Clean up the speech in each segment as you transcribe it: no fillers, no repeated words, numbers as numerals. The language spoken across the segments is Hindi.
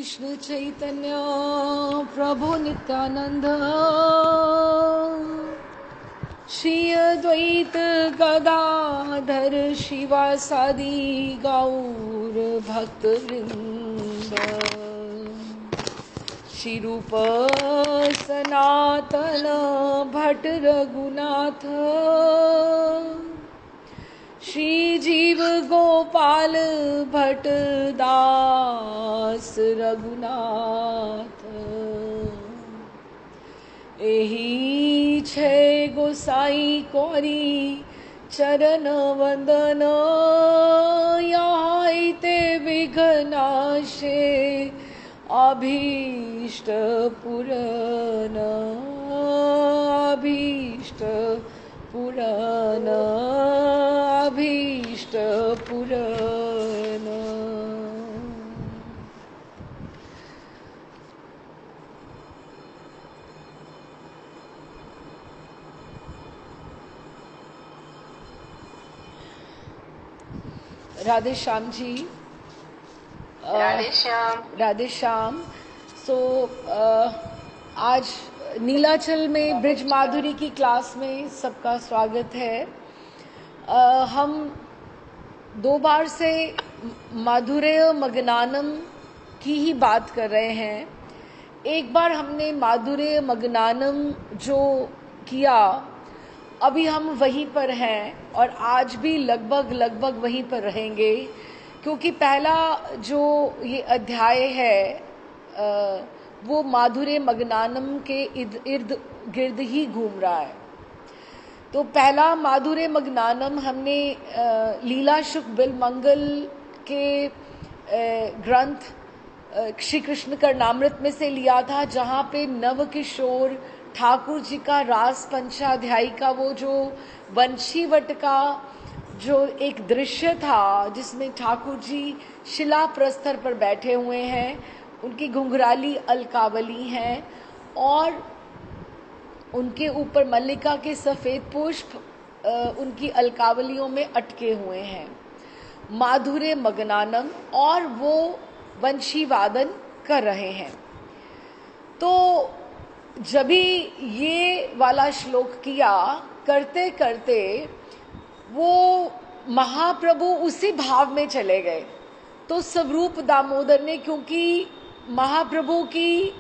कृष्ण चैतन्य प्रभु नित्यानंद श्री अद्वैत गदाधर शिवासादि गौर भक्तवृंद श्री रूप सनातन भट्ट रघुनाथ श्री जीव गोपाल भट्ट दास रघुनाथ एही छे गोसाई कोरी चरण वंदन यहाँ ते विघ्नाशे अभीष्ट पुरन अभीष्ट पुरन अभीष्ट पुरन। राधे श्याम जी। राधे श्याम। राधे श्याम। आज नीलाचल में ब्रिज माधुरी की क्लास में सबका स्वागत है। हम 2 बार से माधुर्य मगनानम की ही बात कर रहे हैं। एक बार हमने माधुर्य मगनानम जो किया, अभी हम वहीं पर हैं और आज भी लगभग वहीं पर रहेंगे, क्योंकि पहला जो ये अध्याय है वो माधुर्य मगनानम के इर्द गिर्द ही घूम रहा है। तो पहला माधुर्य मगनानम हमने लीला शुक बिलमंगल के ग्रंथ श्री कृष्ण कर्णामृत में से लिया था, जहाँ पे नव किशोर ठाकुर जी का रास पंचाध्यायी का वो जो वंशीवट का जो एक दृश्य था, जिसमें ठाकुर जी शिला प्रस्तर पर बैठे हुए हैं, उनकी घुंघराली अलकावली हैं और उनके ऊपर मल्लिका के सफेद पुष्प उनकी अलकावलियों में अटके हुए हैं। माधुर्य मगनानम, और वो वंशी वादन कर रहे हैं। तो जब भी ये वाला श्लोक किया, करते करते वो महाप्रभु उसी भाव में चले गए। तो स्वरूप दामोदर ने, क्योंकि महाप्रभु की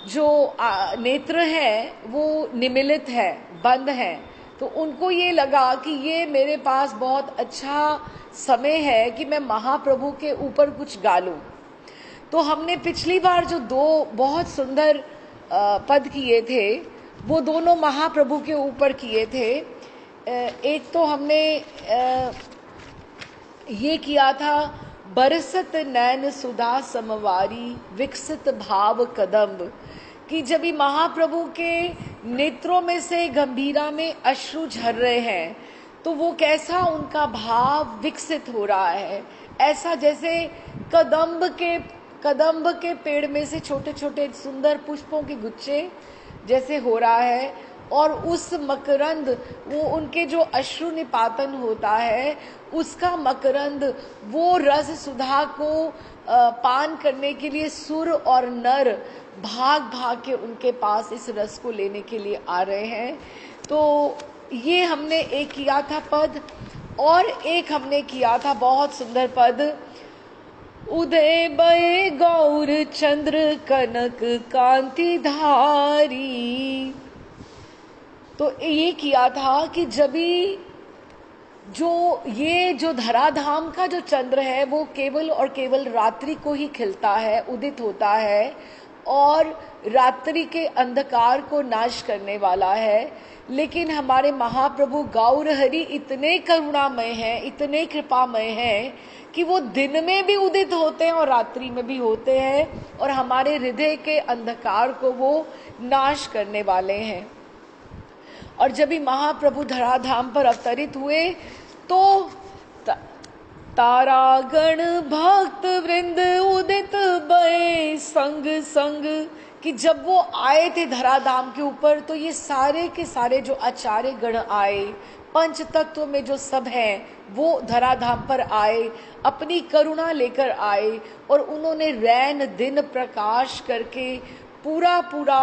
जो नेत्र है वो निमिलित है, बंद है, तो उनको ये लगा कि ये मेरे पास बहुत अच्छा समय है कि मैं महाप्रभु के ऊपर कुछ गा लूं। तो हमने पिछली बार जो 2 बहुत सुंदर पद किए थे, वो दोनों महाप्रभु के ऊपर किए थे। एक तो हमने ये किया था, बरसत नैन सुधा समवारी विकसित भाव कदम्ब, कि जब भी महाप्रभु के नेत्रों में से गंभीरा में अश्रु झर रहे हैं, तो वो कैसा उनका भाव विकसित हो रहा है, ऐसा जैसे कदम्ब के पेड़ में से छोटे छोटे सुंदर पुष्पों के गुच्छे जैसे हो रहा है, और उस मकरंद, वो उनके जो अश्रु निपातन होता है, उसका मकरंद वो रस सुधा को पान करने के लिए सुर और नर भाग भाग के उनके पास इस रस को लेने के लिए आ रहे हैं। तो ये हमने एक किया था पद, और एक हमने किया था बहुत सुंदर पद, उदय बय गौर चंद्र कनक कांति धारी। तो ये किया था कि जब ये जो धराधाम का जो चंद्र है, वो केवल और केवल रात्रि को ही खिलता है, उदित होता है, और रात्रि के अंधकार को नाश करने वाला है। लेकिन हमारे महाप्रभु गौर हरि इतने करुणामय हैं, इतने कृपामय हैं, कि वो दिन में भी उदित होते हैं और रात्रि में भी होते हैं, और हमारे हृदय के अंधकार को वो नाश करने वाले हैं। और जब भी महाप्रभु धराधाम पर अवतरित हुए, तो तारागण भक्त वृंद उदित भय संग संग, कि जब वो आए थे धराधाम के ऊपर, तो ये सारे के सारे जो आचार्य गण आए, पंच तत्व में जो सब हैं वो धराधाम पर आए, अपनी करुणा लेकर आए और उन्होंने रैन दिन प्रकाश करके पूरा पूरा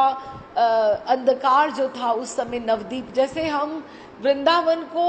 अंधकार जो था उस समय नवदीप, जैसे हम वृंदावन को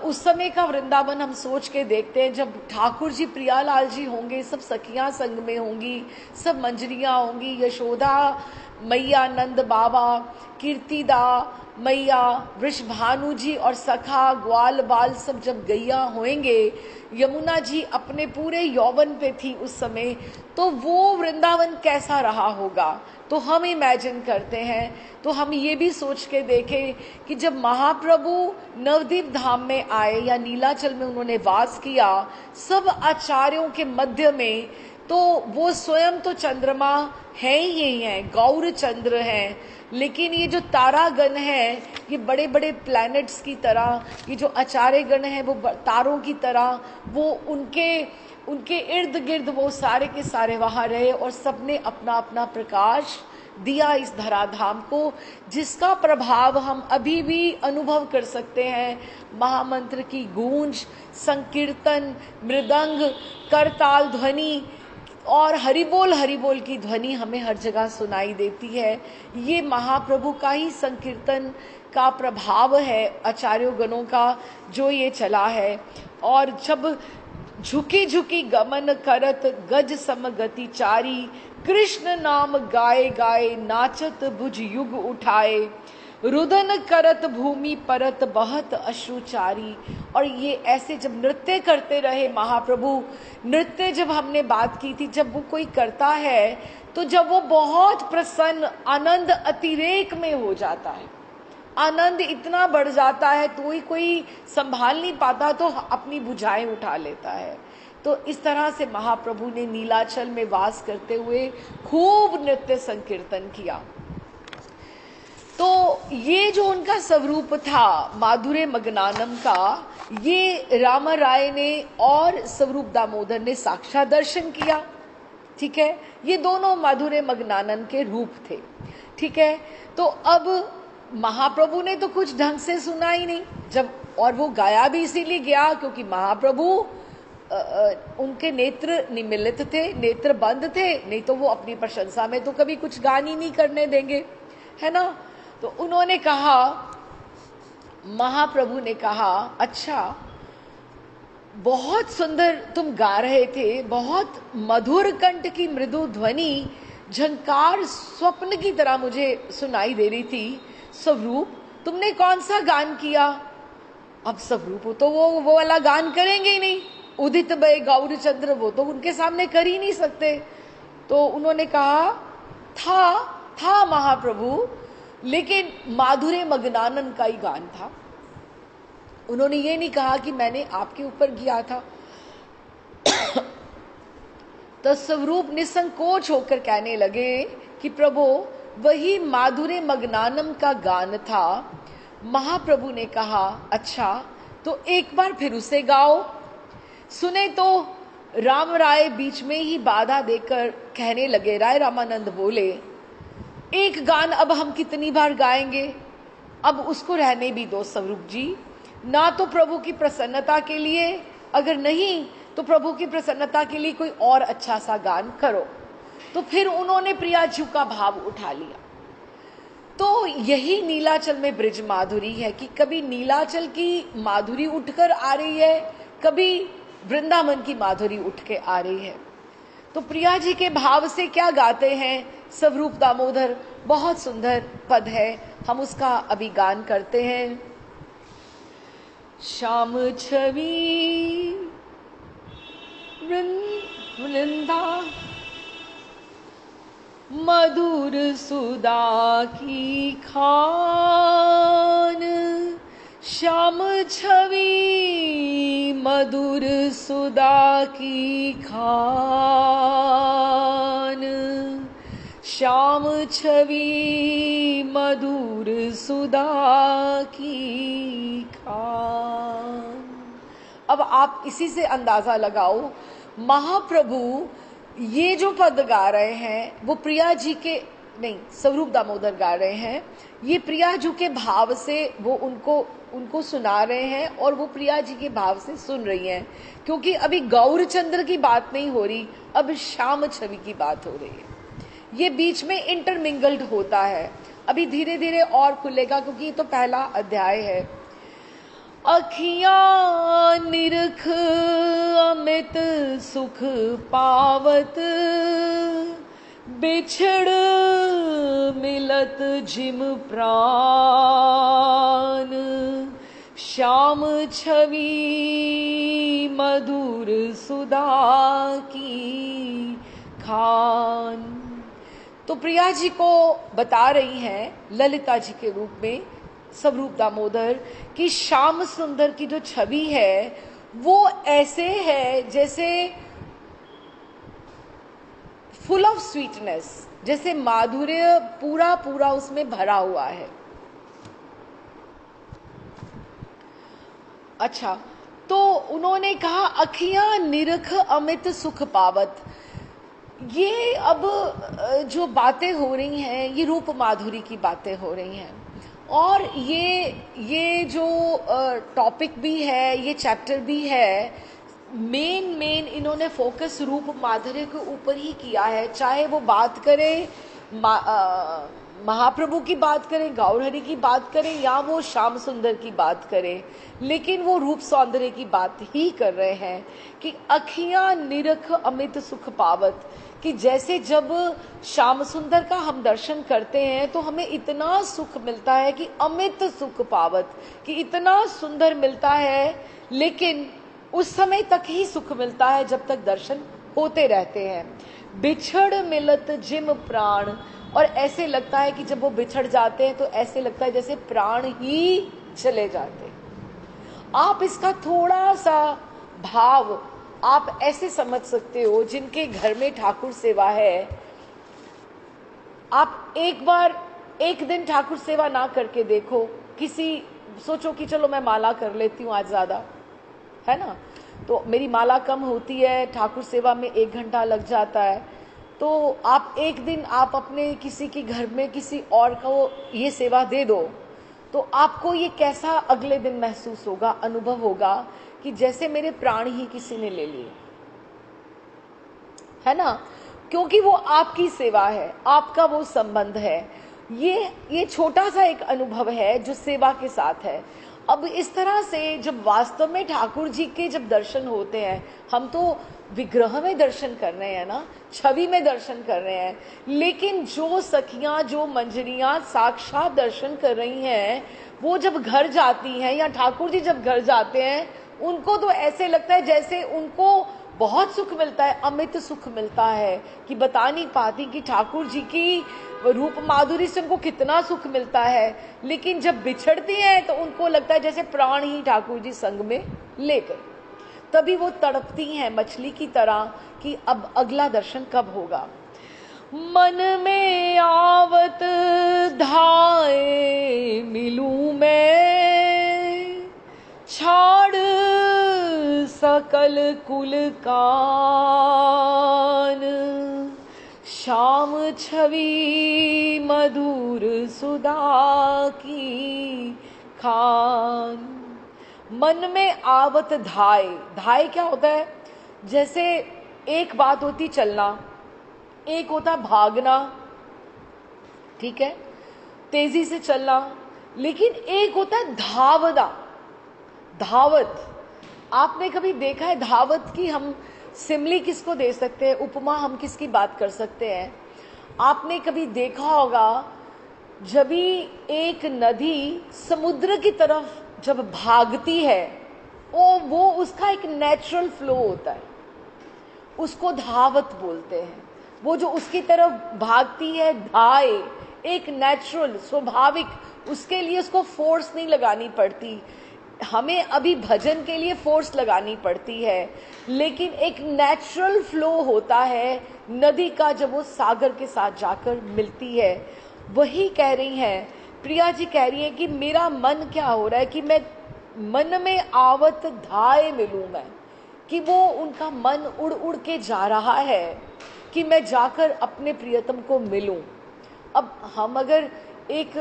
उस समय का वृंदावन हम सोच के देखते हैं, जब ठाकुर जी प्रियालाल जी होंगे, सब सखियां संग में होंगी, सब मंजरियां होंगी, यशोदा मैया, नंद बाबा, कीर्तिदा मैया, वृषभानु जी और सखा ग्वाल बाल सब जब गैया होंगे, यमुना जी अपने पूरे यौवन पे थी उस समय, तो वो वृंदावन कैसा रहा होगा। तो हम इमेजिन करते हैं, तो हम ये भी सोच के देखें कि जब महाप्रभु नवदीप धाम में आए या नीलाचल में उन्होंने वास किया सब आचार्यों के मध्य में, तो वो स्वयं तो चंद्रमा है ही है, गौर चंद्र हैं, लेकिन ये जो तारागण है ये बड़े बड़े प्लैनेट्स की तरह, ये जो आचार्य गण है वो तारों की तरह, वो उनके इर्द गिर्द वो सारे के सारे वहां रहे और सबने अपना अपना प्रकाश दिया इस धराधाम को, जिसका प्रभाव हम अभी भी अनुभव कर सकते हैं। महामंत्र की गूंज, संकीर्तन, मृदंग, करताल ध्वनि और हरिबोल की ध्वनि हमें हर जगह सुनाई देती है। ये महाप्रभु का ही संकीर्तन का प्रभाव है, आचार्यों गणों का जो ये चला है। और जब झुकी झुकी गमन करत गज सम गति चारी, कृष्ण नाम गाए गाए नाचत भुज युग उठाए, रुदन करत भूमि परत बहत अश्रुचारी। और ये ऐसे जब नृत्य करते रहे महाप्रभु, नृत्य जब हमने बात की थी, जब वो कोई करता है तो जब वो बहुत प्रसन्न आनंद अतिरेक में हो जाता है, आनंद इतना बढ़ जाता है तो ही कोई संभाल नहीं पाता तो अपनी भुजाएं उठा लेता है। तो इस तरह से महाप्रभु ने नीलाचल में वास करते हुए खूब नृत्य संकीर्तन किया। तो ये जो उनका स्वरूप था माधुर्य मग्नानम का, ये राम राय ने और स्वरूप दामोदर ने साक्षात दर्शन किया। ठीक है, ये दोनों माधुर्य मग्नानन के रूप थे। ठीक है, तो अब महाप्रभु ने तो कुछ ढंग से सुना ही नहीं, जब और वो गाया भी इसीलिए गया क्योंकि महाप्रभु उनके नेत्र निमिलित थे, नेत्र बंद थे, नहीं तो वो अपनी प्रशंसा में तो कभी कुछ गान ही नहीं करने देंगे, है ना। तो उन्होंने कहा, महाप्रभु ने कहा, अच्छा बहुत सुंदर तुम गा रहे थे, बहुत मधुर कंठ की मृदु ध्वनि झंकार स्वप्न की तरह मुझे सुनाई दे रही थी। स्वरूप तुमने कौन सा गान किया? अब स्वरूप तो वो वाला गान करेंगे ही नहीं, उदित भय गौरचंद्र वो तो उनके सामने कर ही नहीं सकते। तो उन्होंने कहा था महाप्रभु, लेकिन माधुर्य मग्नानन का ही गान था। उन्होंने ये नहीं कहा कि मैंने आपके ऊपर किया था। तो स्वरूप निसंकोच होकर कहने लगे कि प्रभु वही माधुर्य मग्नानम का गान था। महाप्रभु ने कहा, अच्छा तो एक बार फिर उसे गाओ। सुने तो राम राय बीच में ही बाधा देकर कहने लगे, राय रामानंद बोले, एक गान अब हम कितनी बार गाएंगे, अब उसको रहने भी दो स्वरूप जी, ना तो प्रभु की प्रसन्नता के लिए, अगर नहीं तो प्रभु की प्रसन्नता के लिए कोई और अच्छा सा गान करो। तो फिर उन्होंने प्रियाजू का भाव उठा लिया। तो यही नीलाचल में ब्रिज माधुरी है कि कभी नीलाचल की माधुरी उठकर आ रही है, कभी वृंदावन की माधुरी उठ के आ रही है। तो प्रिया जी के भाव से क्या गाते हैं स्वरूप दामोदर, बहुत सुंदर पद है, हम उसका अभी गान करते हैं। श्याम छवि वृंदा मधुर सुधा की खान, श्याम छवि मधुर सुधा की खान, श्याम छवि मधुर सुधा की खान। अब आप इसी से अंदाजा लगाओ, महाप्रभु ये जो पद गा रहे हैं वो प्रिया जी के नहीं, स्वरूप दामोदर गा रहे हैं। ये प्रिया जी के भाव से वो उनको सुना रहे हैं और वो प्रिया जी के भाव से सुन रही हैं, क्योंकि अभी गौरचंद्र की बात नहीं हो रही, अब श्याम छवि की बात हो रही है। ये बीच में इंटरमिंगल्ड होता है, अभी धीरे धीरे और खुलेगा, क्योंकि ये तो पहला अध्याय है। अखियां निरख अमित सुख पावत, बिछड़ मिलत जिम प्राण, श्याम छवि मधुर सुधा की खान। तो प्रिया जी को बता रही हैं ललिता जी के रूप में स्वरूप दामोदर कि श्याम सुंदर की जो छवि है वो ऐसे है जैसे फुल ऑफ स्वीटनेस, जैसे माधुर्य पूरा पूरा उसमें भरा हुआ है। अच्छा, तो उन्होंने कहा अखियां निरख अमित सुख पावत। ये अब जो बातें हो रही हैं ये रूप माधुरी की बातें हो रही हैं, और ये जो टॉपिक भी है, ये चैप्टर भी है, मेन इन्होंने फोकस रूप माधुर्य के ऊपर ही किया है। चाहे वो बात करें महाप्रभु की बात करें, गौरहरि की बात करें, या वो श्याम सुंदर की बात करें, लेकिन वो रूप सौंदर्य की बात ही कर रहे हैं कि अखियां निरख अमित सुख पावत, कि जैसे जब श्याम सुंदर का हम दर्शन करते हैं तो हमें इतना सुख मिलता है कि अमित सुख पावत, कि इतना सुंदर मिलता है, लेकिन उस समय तक ही सुख मिलता है जब तक दर्शन होते रहते हैं। बिछड़ मिलत जिम प्राण, और ऐसे लगता है कि जब वो बिछड़ जाते हैं तो ऐसे लगता है जैसे प्राण ही चले जाते। आप इसका थोड़ा सा भाव आप ऐसे समझ सकते हो, जिनके घर में ठाकुर सेवा है, आप एक दिन ठाकुर सेवा ना करके देखो, सोचो कि चलो मैं माला कर लेती हूँ आज ज्यादा, है ना, तो मेरी माला कम होती है, ठाकुर सेवा में 1 घंटा लग जाता है, तो आप एक दिन आप अपने किसी के घर में किसी और को ये सेवा दे दो, तो आपको ये कैसा अगले दिन महसूस होगा, अनुभव होगा कि जैसे मेरे प्राण ही किसी ने ले लिए, है ना, क्योंकि वो आपकी सेवा है, आपका वो संबंध है। ये छोटा सा एक अनुभव है जो सेवा के साथ है। अब इस तरह से जब वास्तव में ठाकुर जी के जब दर्शन होते हैं, हम तो विग्रह में दर्शन कर रहे हैं ना, छवि में दर्शन कर रहे हैं, लेकिन जो सखियां, जो मंजरियां साक्षात दर्शन कर रही हैं, वो जब घर जाती हैं या ठाकुर जी जब घर जाते हैं, उनको तो ऐसे लगता है जैसे उनको बहुत सुख मिलता है, अमित सुख मिलता है, कि बता नहीं पाती कि ठाकुर जी की रूप माधुरी से उनको कितना सुख मिलता है। लेकिन जब बिछड़ती हैं तो उनको लगता है जैसे प्राण ही ठाकुर जी संग में ले गए। तभी वो तड़पती हैं मछली की तरह कि अब अगला दर्शन कब होगा। मन में आवत धाए मिलूं मैं, छाड़ सकल कुल कान, श्याम छवि मधुर सुधा की खान। मन में आवत धाय क्या होता है? जैसे एक बात होती चलना, एक होता भागना, ठीक है, तेजी से चलना, लेकिन एक होता है धावत। आपने कभी देखा है धावत की हम सिमली किसको दे सकते हैं, उपमा हम किसकी बात कर सकते हैं? आपने कभी देखा होगा जब भी एक नदी समुद्र की तरफ जब भागती है, वो उसका एक नेचुरल फ्लो होता है, उसको धावत बोलते हैं। वो जो उसकी तरफ भागती है, धाय, एक नेचुरल स्वाभाविक, उसके लिए उसको फोर्स नहीं लगानी पड़ती। हमें अभी भजन के लिए फोर्स लगानी पड़ती है, लेकिन एक नेचुरल फ्लो होता है नदी का जब वो सागर के साथ जाकर मिलती है। वही कह रही हैं प्रिया जी, कह रही हैं कि मेरा मन क्या हो रहा है कि मैं मन में आवत धाय मिलूं मैं, कि वो उनका मन उड़ उड़ के जा रहा है कि मैं जाकर अपने प्रियतम को मिलूं। अब हम अगर एक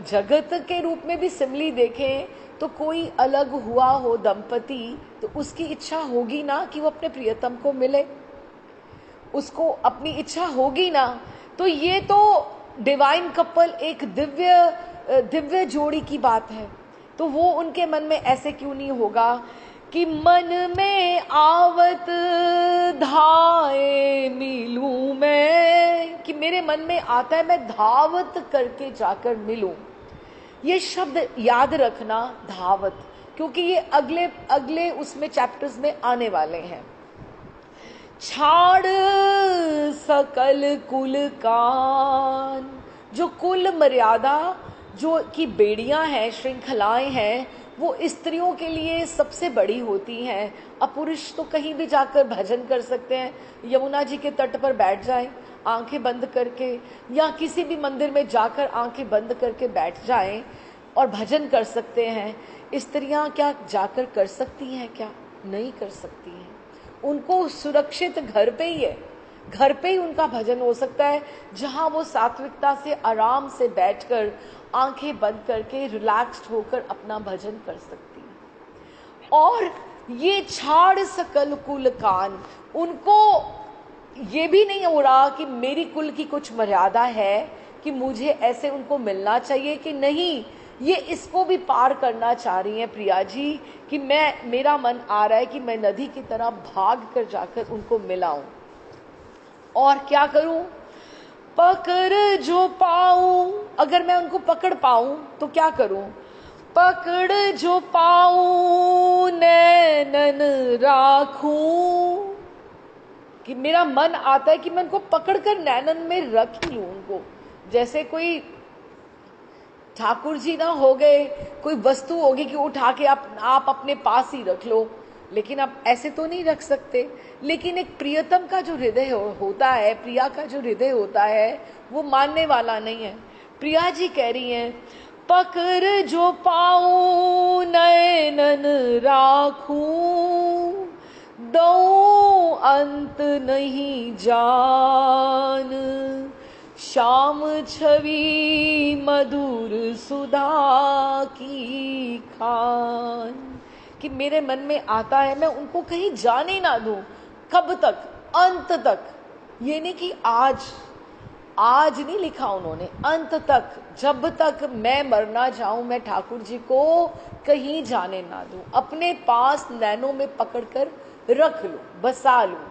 जगत के रूप में भी सिमली देखें तो कोई अलग हुआ हो दंपति तो उसकी इच्छा होगी ना कि वो अपने प्रियतम को मिले, उसको अपनी इच्छा होगी ना। तो ये तो डिवाइन कपल एक दिव्य जोड़ी की बात है। तो वो उनके मन में ऐसे क्यों नहीं होगा कि मन में आवत धाए मिलूं मैं, कि मेरे मन में आता है मैं धावत करके जाकर मिलूं। ये शब्द याद रखना, धावत, क्योंकि ये अगले उसमें चैप्टर्स में आने वाले हैं। छाड़ सकल कुल कान, जो कुल मर्यादा जो की बेड़ियां हैं, श्रृंखलाएं हैं, वो स्त्रियों के लिए सबसे बड़ी होती हैं। अब पुरुष तो कहीं भी जाकर भजन कर सकते हैं, यमुना जी के तट पर बैठ जाएं आंखें बंद करके, या किसी भी मंदिर में जाकर आंखें बंद करके बैठ जाएं और भजन कर सकते हैं। स्त्रियां क्या जाकर कर सकती हैं? क्या नहीं कर सकती हैं। उनको सुरक्षित घर पे ही है, घर पे ही उनका भजन हो सकता है, जहां वो सात्विकता से आराम से बैठकर आंखें बंद करके रिलैक्स्ड होकर अपना भजन कर सकती है। और ये छाड़ सकल कुल कान, उनको ये भी नहीं हो रहा कि मेरी कुल की कुछ मर्यादा है कि मुझे ऐसे उनको मिलना चाहिए कि नहीं, ये इसको भी पार करना चाह रही हैं प्रिया जी कि मेरा मन आ रहा है कि मैं नदी की तरह भाग कर जाकर उनको मिलाऊं। और क्या करूं? पकड़ जो पाऊं, अगर मैं उनको पकड़ पाऊं तो क्या करूं? पकड़ जो पाऊं नैनन राखूं, कि मेरा मन आता है कि मैं उनको पकड़कर नैनन में रख लूं उनको। जैसे कोई ठाकुर जी ना हो गए, कोई वस्तु होगी कि उठा के आप अपने पास ही रख लो, लेकिन आप ऐसे तो नहीं रख सकते। लेकिन एक प्रियतम का जो हृदय होता है, प्रिया का जो हृदय होता है, वो मानने वाला नहीं है। प्रिया जी कह रही हैं, पकड़ जो पाऊं नैनन राखूं, दऊं अंत नहीं जान, श्याम छवि मधुर सुधा की खान, कि मेरे मन में आता है मैं उनको कहीं जाने ना दूं। कब तक? अंत तक। ये नहीं कि आज नहीं लिखा उन्होंने, अंत तक, जब तक मैं मर ना जाऊं मैं ठाकुर जी को कहीं जाने ना दूं, अपने पास नैनों में पकड़कर रख लूं, बसा लूं,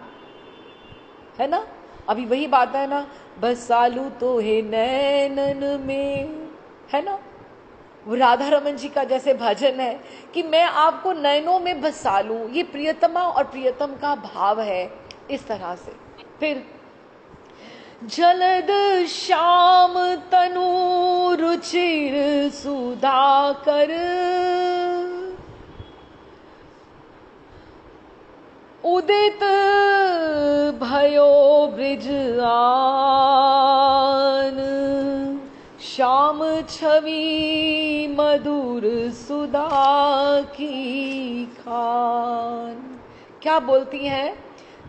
है ना। अभी वही बात है ना, बसा लूं तो है नैनन में, है ना। वो राधा रमन जी का जैसे भजन है कि मैं आपको नैनों में बसा लूं, ये प्रियतमा और प्रियतम का भाव है। इस तरह से फिर जलद श्याम तनु रुचिर सुधाकर, उदित भयो ब्रिज आन, श्याम छवि मधुर सुधा की खान। क्या बोलती हैं?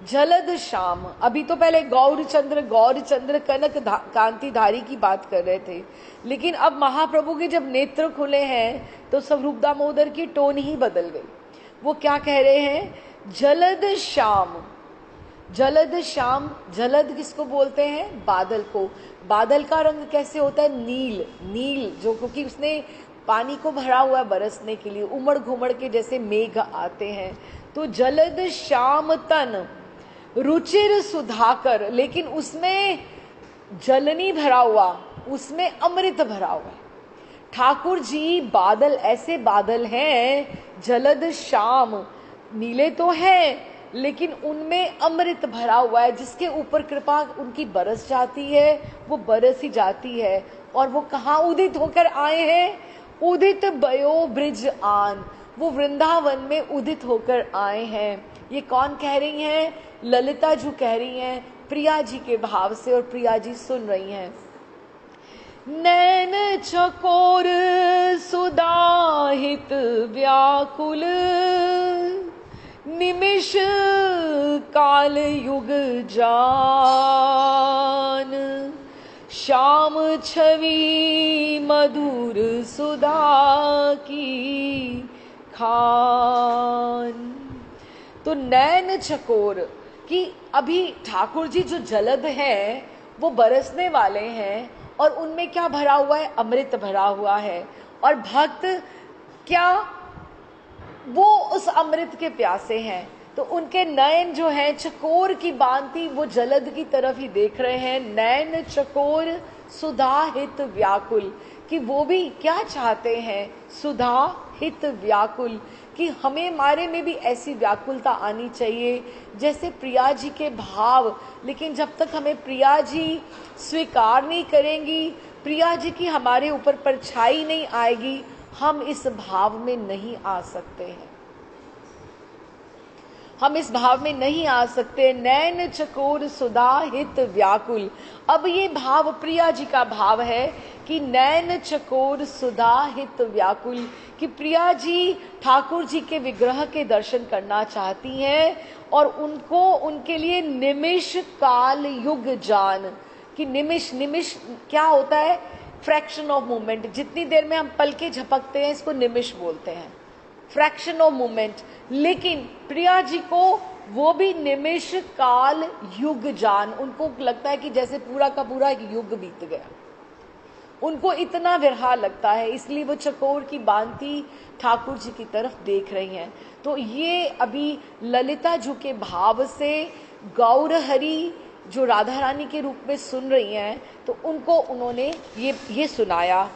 जलद श्याम। अभी तो पहले गौरचंद्र कनक कांति धारी की बात कर रहे थे, लेकिन अब महाप्रभु के जब नेत्र खुले हैं तो स्वरूप दामोदर की टोन ही बदल गई। वो क्या कह रहे हैं? जलद श्याम। जलद श्याम, जलद किसको बोलते हैं? बादल को। बादल का रंग कैसे होता है? नील, जो क्योंकि उसने पानी को भरा हुआ है बरसने के लिए, उमड़ घुमड़ के जैसे मेघ आते हैं। तो जलद श्याम तन रुचिर सुधाकर, लेकिन उसमें जल नहीं भरा हुआ, उसमें अमृत भरा हुआ है। ठाकुर जी बादल, ऐसे बादल हैं, जलद श्याम, नीले तो हैं लेकिन उनमें अमृत भरा हुआ है, जिसके ऊपर कृपा उनकी बरस जाती है, वो बरस ही जाती है। और वो कहाँ उदित होकर आए हैं? उदित भयो ब्रिज आन, वो वृंदावन में उदित होकर आए हैं। ये कौन कह रही हैं? ललिता जी कह रही हैं, प्रिया जी के भाव से, और प्रिया जी सुन रही हैं। नैन चकोर सुदाहित व्याकुल, निमिष काल युग जान, श्याम छवि मधुर सुधा की खान। तो नैन चकोर कि अभी ठाकुर जी जो जलद है वो बरसने वाले हैं और उनमें क्या भरा हुआ है, अमृत भरा हुआ है, और भक्त क्या वो उस अमृत के प्यासे हैं। तो उनके नयन जो है चकोर की भांति वो जलद की तरफ ही देख रहे हैं। नैन चकोर सुधा हित व्याकुल, कि वो भी क्या चाहते हैं, सुधा हित व्याकुल, कि हमें हमारे में भी ऐसी व्याकुलता आनी चाहिए जैसे प्रिया जी के भाव। लेकिन जब तक हमें प्रिया जी स्वीकार नहीं करेंगी, प्रिया जी की हमारे ऊपर परछाई नहीं आएगी, हम इस भाव में नहीं आ सकते हैं, हम इस भाव में नहीं आ सकते। नैन चकोर सुधा हित व्याकुल। अब ये भाव प्रिया जी का भाव है कि नैन चकोर सुधा हित व्याकुल, कि प्रिया जी ठाकुर जी के विग्रह के दर्शन करना चाहती हैं और उनको उनके लिए निमिष काल युग जान, कि निमिष, निमिष क्या होता है, फ्रैक्शन ऑफ मोमेंट, जितनी देर में हम पल के झपकते हैं इसको निमिष बोलते हैं, फ्रैक्शन ऑफ मोमेंट। लेकिन प्रिया जी को वो भी निमिष काल युग जान, उनको लगता है कि जैसे पूरा का पूरा एक युग बीत गया, उनको इतना विरहा लगता है, इसलिए वो चकोर की भांति ठाकुर जी की तरफ देख रही हैं। तो ये अभी ललिता जी के भाव से गौरहरि जो राधा रानी के रूप में सुन रही हैं, तो उनको उन्होंने ये सुनाया।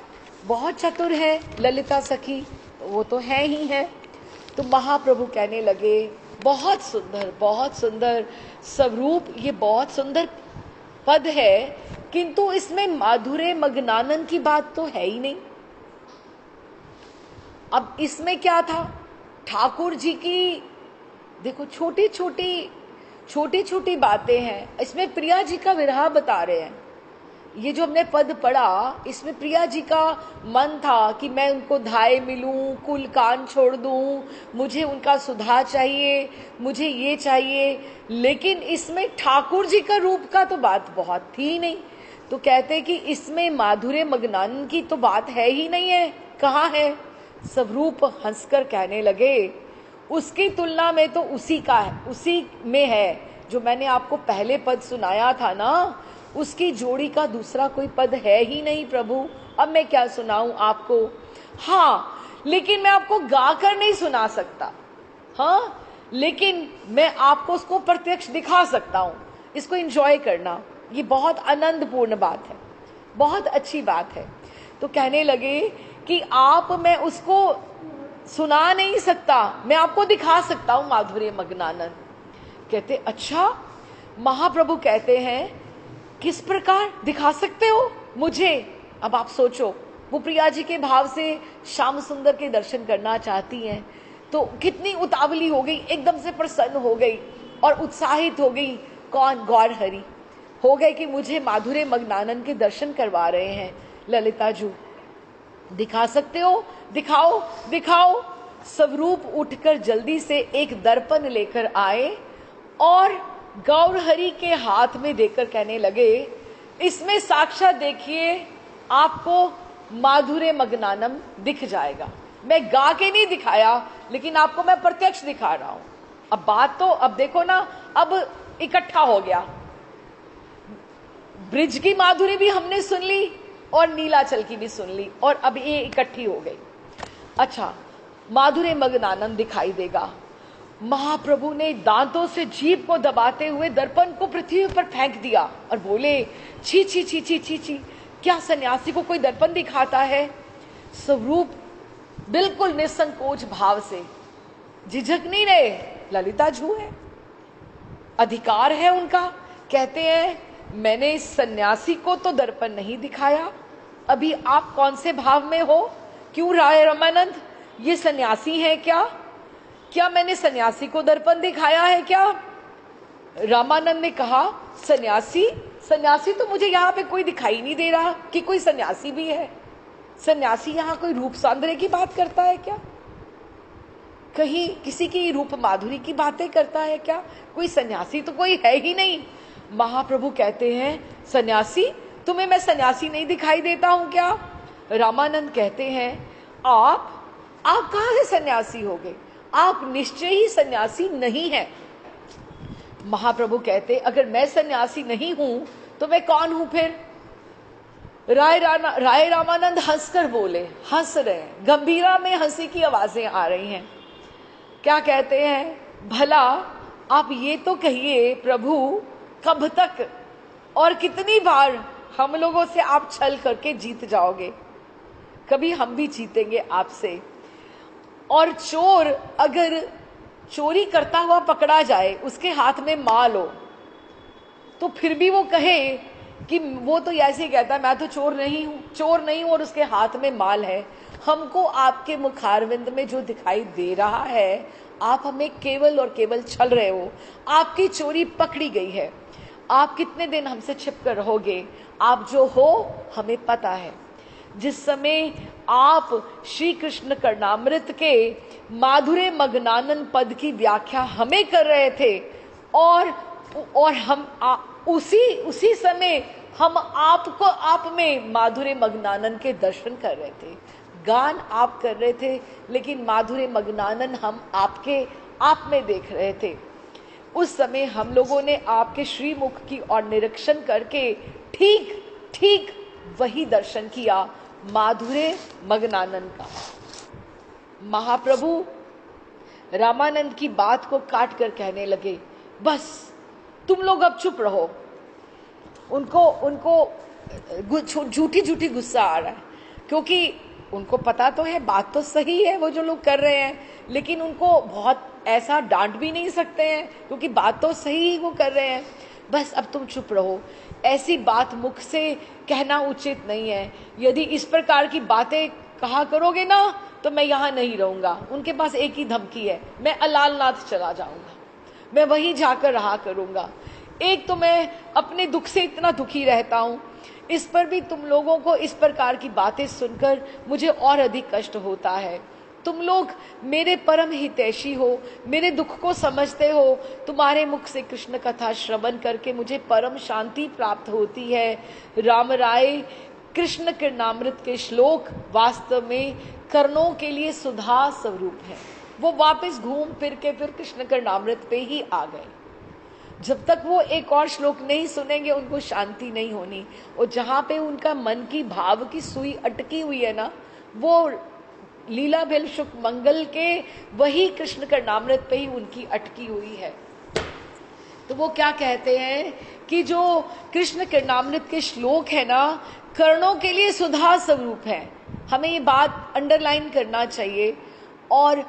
बहुत चतुर है ललिता सखी, वो तो है ही है। तो महाप्रभु कहने लगे बहुत सुंदर स्वरूप, ये बहुत सुंदर पद है, किंतु इसमें माधुर्य मग्नानन की बात तो है ही नहीं। अब इसमें क्या था, ठाकुर जी की देखो छोटी छोटी बातें हैं, इसमें प्रिया जी का विरह बता रहे हैं। ये जो हमने पद पढ़ा, इसमें प्रिया जी का मन था कि मैं उनको धाय मिलूं, कुल कान छोड़ दूं, मुझे उनका सुधा चाहिए, मुझे ये चाहिए। लेकिन इसमें ठाकुर जी का रूप का तो बात बहुत थी नहीं। तो कहते कि इसमें माधुर्य मग्नानन की तो बात है ही नहीं है। कहाँ है? स्वरूप हंसकर कहने लगे उसकी तुलना में तो उसी का है, उसी में है जो मैंने आपको पहले पद सुनाया था ना, उसकी जोड़ी का दूसरा कोई पद है ही नहीं प्रभु। अब मैं क्या सुनाऊं आपको? हाँ, लेकिन मैं आपको गाकर नहीं सुना सकता, हाँ, लेकिन मैं आपको उसको प्रत्यक्ष दिखा सकता हूं। इसको एंजॉय करना, ये बहुत आनंदपूर्ण बात है, बहुत अच्छी बात है। तो कहने लगे कि आप, मैं उसको सुना नहीं सकता, मैं आपको दिखा सकता हूं माधुर्य मग्नानन। कहते अच्छा। महाप्रभु कहते हैं किस प्रकार दिखा सकते हो मुझे? अब आप सोचो, वो प्रिया जी के भाव से श्याम सुंदर के दर्शन करना चाहती हैं, तो कितनी उतावली हो गई, एकदम से प्रसन्न हो गई और उत्साहित हो गई। कौन? गौरहरि हो गए कि मुझे माधुर्य मग्नानन के दर्शन करवा रहे हैं ललिता जी, दिखा सकते हो? दिखाओ दिखाओ। स्वरूप उठकर जल्दी से एक दर्पण लेकर आए और गौरहरि के हाथ में देकर कहने लगे इसमें साक्षात देखिए, आपको माधुर्य मग्नानम दिख जाएगा। मैं गा के नहीं दिखाया, लेकिन आपको मैं प्रत्यक्ष दिखा रहा हूं। अब बात तो अब देखो ना, अब इकट्ठा हो गया, ब्रिज की माधुरी भी हमने सुन ली और नीलाचल की भी सुन ली, और अब ये इकट्ठी हो गई। अच्छा, माधुर्य मग्नानन दिखाई देगा। महाप्रभु ने दांतों से जीभ को दबाते हुए दर्पण को पृथ्वी पर फेंक दिया और बोले छी छी छी छी छी छी, क्या सन्यासी को कोई दर्पण दिखाता है? स्वरूप बिल्कुल निसंकोच भाव से, झिझक नहीं रहे, ललिता जी है, अधिकार है उनका। कहते हैं मैंने इस सन्यासी को तो दर्पण नहीं दिखाया। अभी आप कौन से भाव में हो? क्यों राय रमानंद, ये सन्यासी है क्या? क्या मैंने सन्यासी को दर्पण दिखाया है क्या? रामानंद ने कहा सन्यासी तो मुझे यहाँ पे कोई दिखाई नहीं दे रहा कि कोई सन्यासी भी है। सन्यासी यहाँ कोई रूप सौंदर्य की बात करता है क्या? कहीं किसी की रूप माधुरी की बातें करता है क्या? कोई सन्यासी तो कोई है ही नहीं। महाप्रभु कहते हैं सन्यासी तुम्हें मैं सन्यासी नहीं दिखाई देता हूं क्या? रामानंद कहते हैं आप कहां से सन्यासी हो गए? आप निश्चय ही सन्यासी नहीं हैं। महाप्रभु कहते अगर मैं सन्यासी नहीं हूं तो मैं कौन हूं फिर? राय रामानंद हंसकर बोले, हंस रहे हैं, गंभीरा में हंसी की आवाजें आ रही हैं। क्या कहते हैं? भला आप ये तो कहिए प्रभु, कब तक और कितनी बार हम लोगों से आप छल करके जीत जाओगे? कभी हम भी जीतेंगे आपसे। और चोर अगर चोरी करता हुआ पकड़ा जाए, उसके हाथ में माल हो, तो फिर भी वो कहे कि वो तो ऐसे ही कहता है मैं तो चोर नहीं हूं और उसके हाथ में माल है। हमको आपके मुखारविंद में जो दिखाई दे रहा है, आप हमें केवल और केवल छल रहे हो। आपकी चोरी पकड़ी गई है। आप कितने दिन हमसे छिप कर रहोगे? आप जो हो हमें पता है। जिस समय आप श्री कृष्ण कर्णामृत के माधुर्य मग्नानन पद की व्याख्या हमें कर रहे थे और हम उसी समय हम आपको आप में माधुर्य मग्नानन के दर्शन कर रहे थे। गान आप कर रहे थे, लेकिन माधुर्य मग्नानन हम आप में देख रहे थे। उस समय हम लोगों ने आपके श्रीमुख की ओर निरीक्षण करके ठीक वही दर्शन किया, माधुर्य मग्नानन का। महाप्रभु रामानंद की बात को काट कर कहने लगे, बस तुम लोग अब चुप रहो। उनको झूठी गुस्सा आ रहा है, क्योंकि उनको पता तो है बात तो सही है वो जो लोग कर रहे हैं, लेकिन उनको बहुत ऐसा डांट भी नहीं सकते हैं, क्योंकि बात तो सही वो कर रहे हैं। बस अब तुम चुप रहो, ऐसी बात मुख से कहना उचित नहीं है। यदि इस प्रकार की बातें कहा करोगे ना तो मैं यहाँ नहीं रहूंगा। उनके पास एक ही धमकी है, मैं अलालनाथ चला जाऊंगा, मैं वहीं जाकर रहा करूंगा। एक तो मैं अपने दुख से इतना दुखी रहता हूं, इस पर भी तुम लोगों को इस प्रकार की बातें सुनकर मुझे और अधिक कष्ट होता है। तुम लोग मेरे परम हितैषी हो, मेरे दुख को समझते हो। तुम्हारे मुख से कृष्ण कथा श्रवण करके मुझे परम शांति प्राप्त होती है। राम राय कृष्ण कर्णामृत के श्लोक वास्तव में कर्णों के लिए सुधा स्वरूप है। वो वापस घूम फिर के फिर कृष्ण कर्णामृत पे ही आ गए। जब तक वो एक और श्लोक नहीं सुनेंगे उनको शांति नहीं होनी। और जहां पे उनका मन की भाव की सुई अटकी हुई है ना, वो लीला भेल शुक मंगल के वही कृष्ण कर्णामृत पे ही उनकी अटकी हुई है। तो वो क्या कहते हैं कि जो कृष्ण कर्णामृत के श्लोक है ना, कर्णों के लिए सुधा स्वरूप है। हमें ये बात अंडरलाइन करना चाहिए और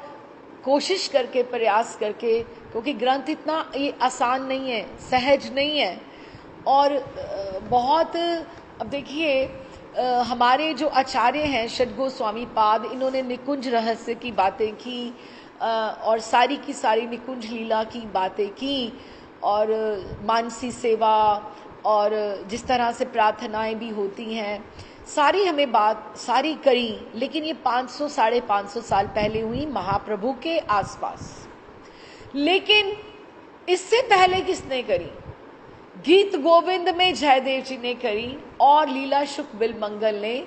कोशिश करके, प्रयास करके, क्योंकि ग्रंथ इतना ये आसान नहीं है, सहज नहीं है। और बहुत, अब देखिए हमारे जो आचार्य हैं षड गोस्वामी पाद, इन्होंने निकुंज रहस्य की बातें की और सारी की सारी निकुंज लीला की बातें की, और मानसी सेवा और जिस तरह से प्रार्थनाएं भी होती हैं, सारी हमें बात सारी करी। लेकिन ये 500 550 साल पहले हुई महाप्रभु के आसपास। लेकिन इससे पहले किसने करी? गीत गोविंद में जयदेव जी ने करी और लीला शुक बिल मंगल ने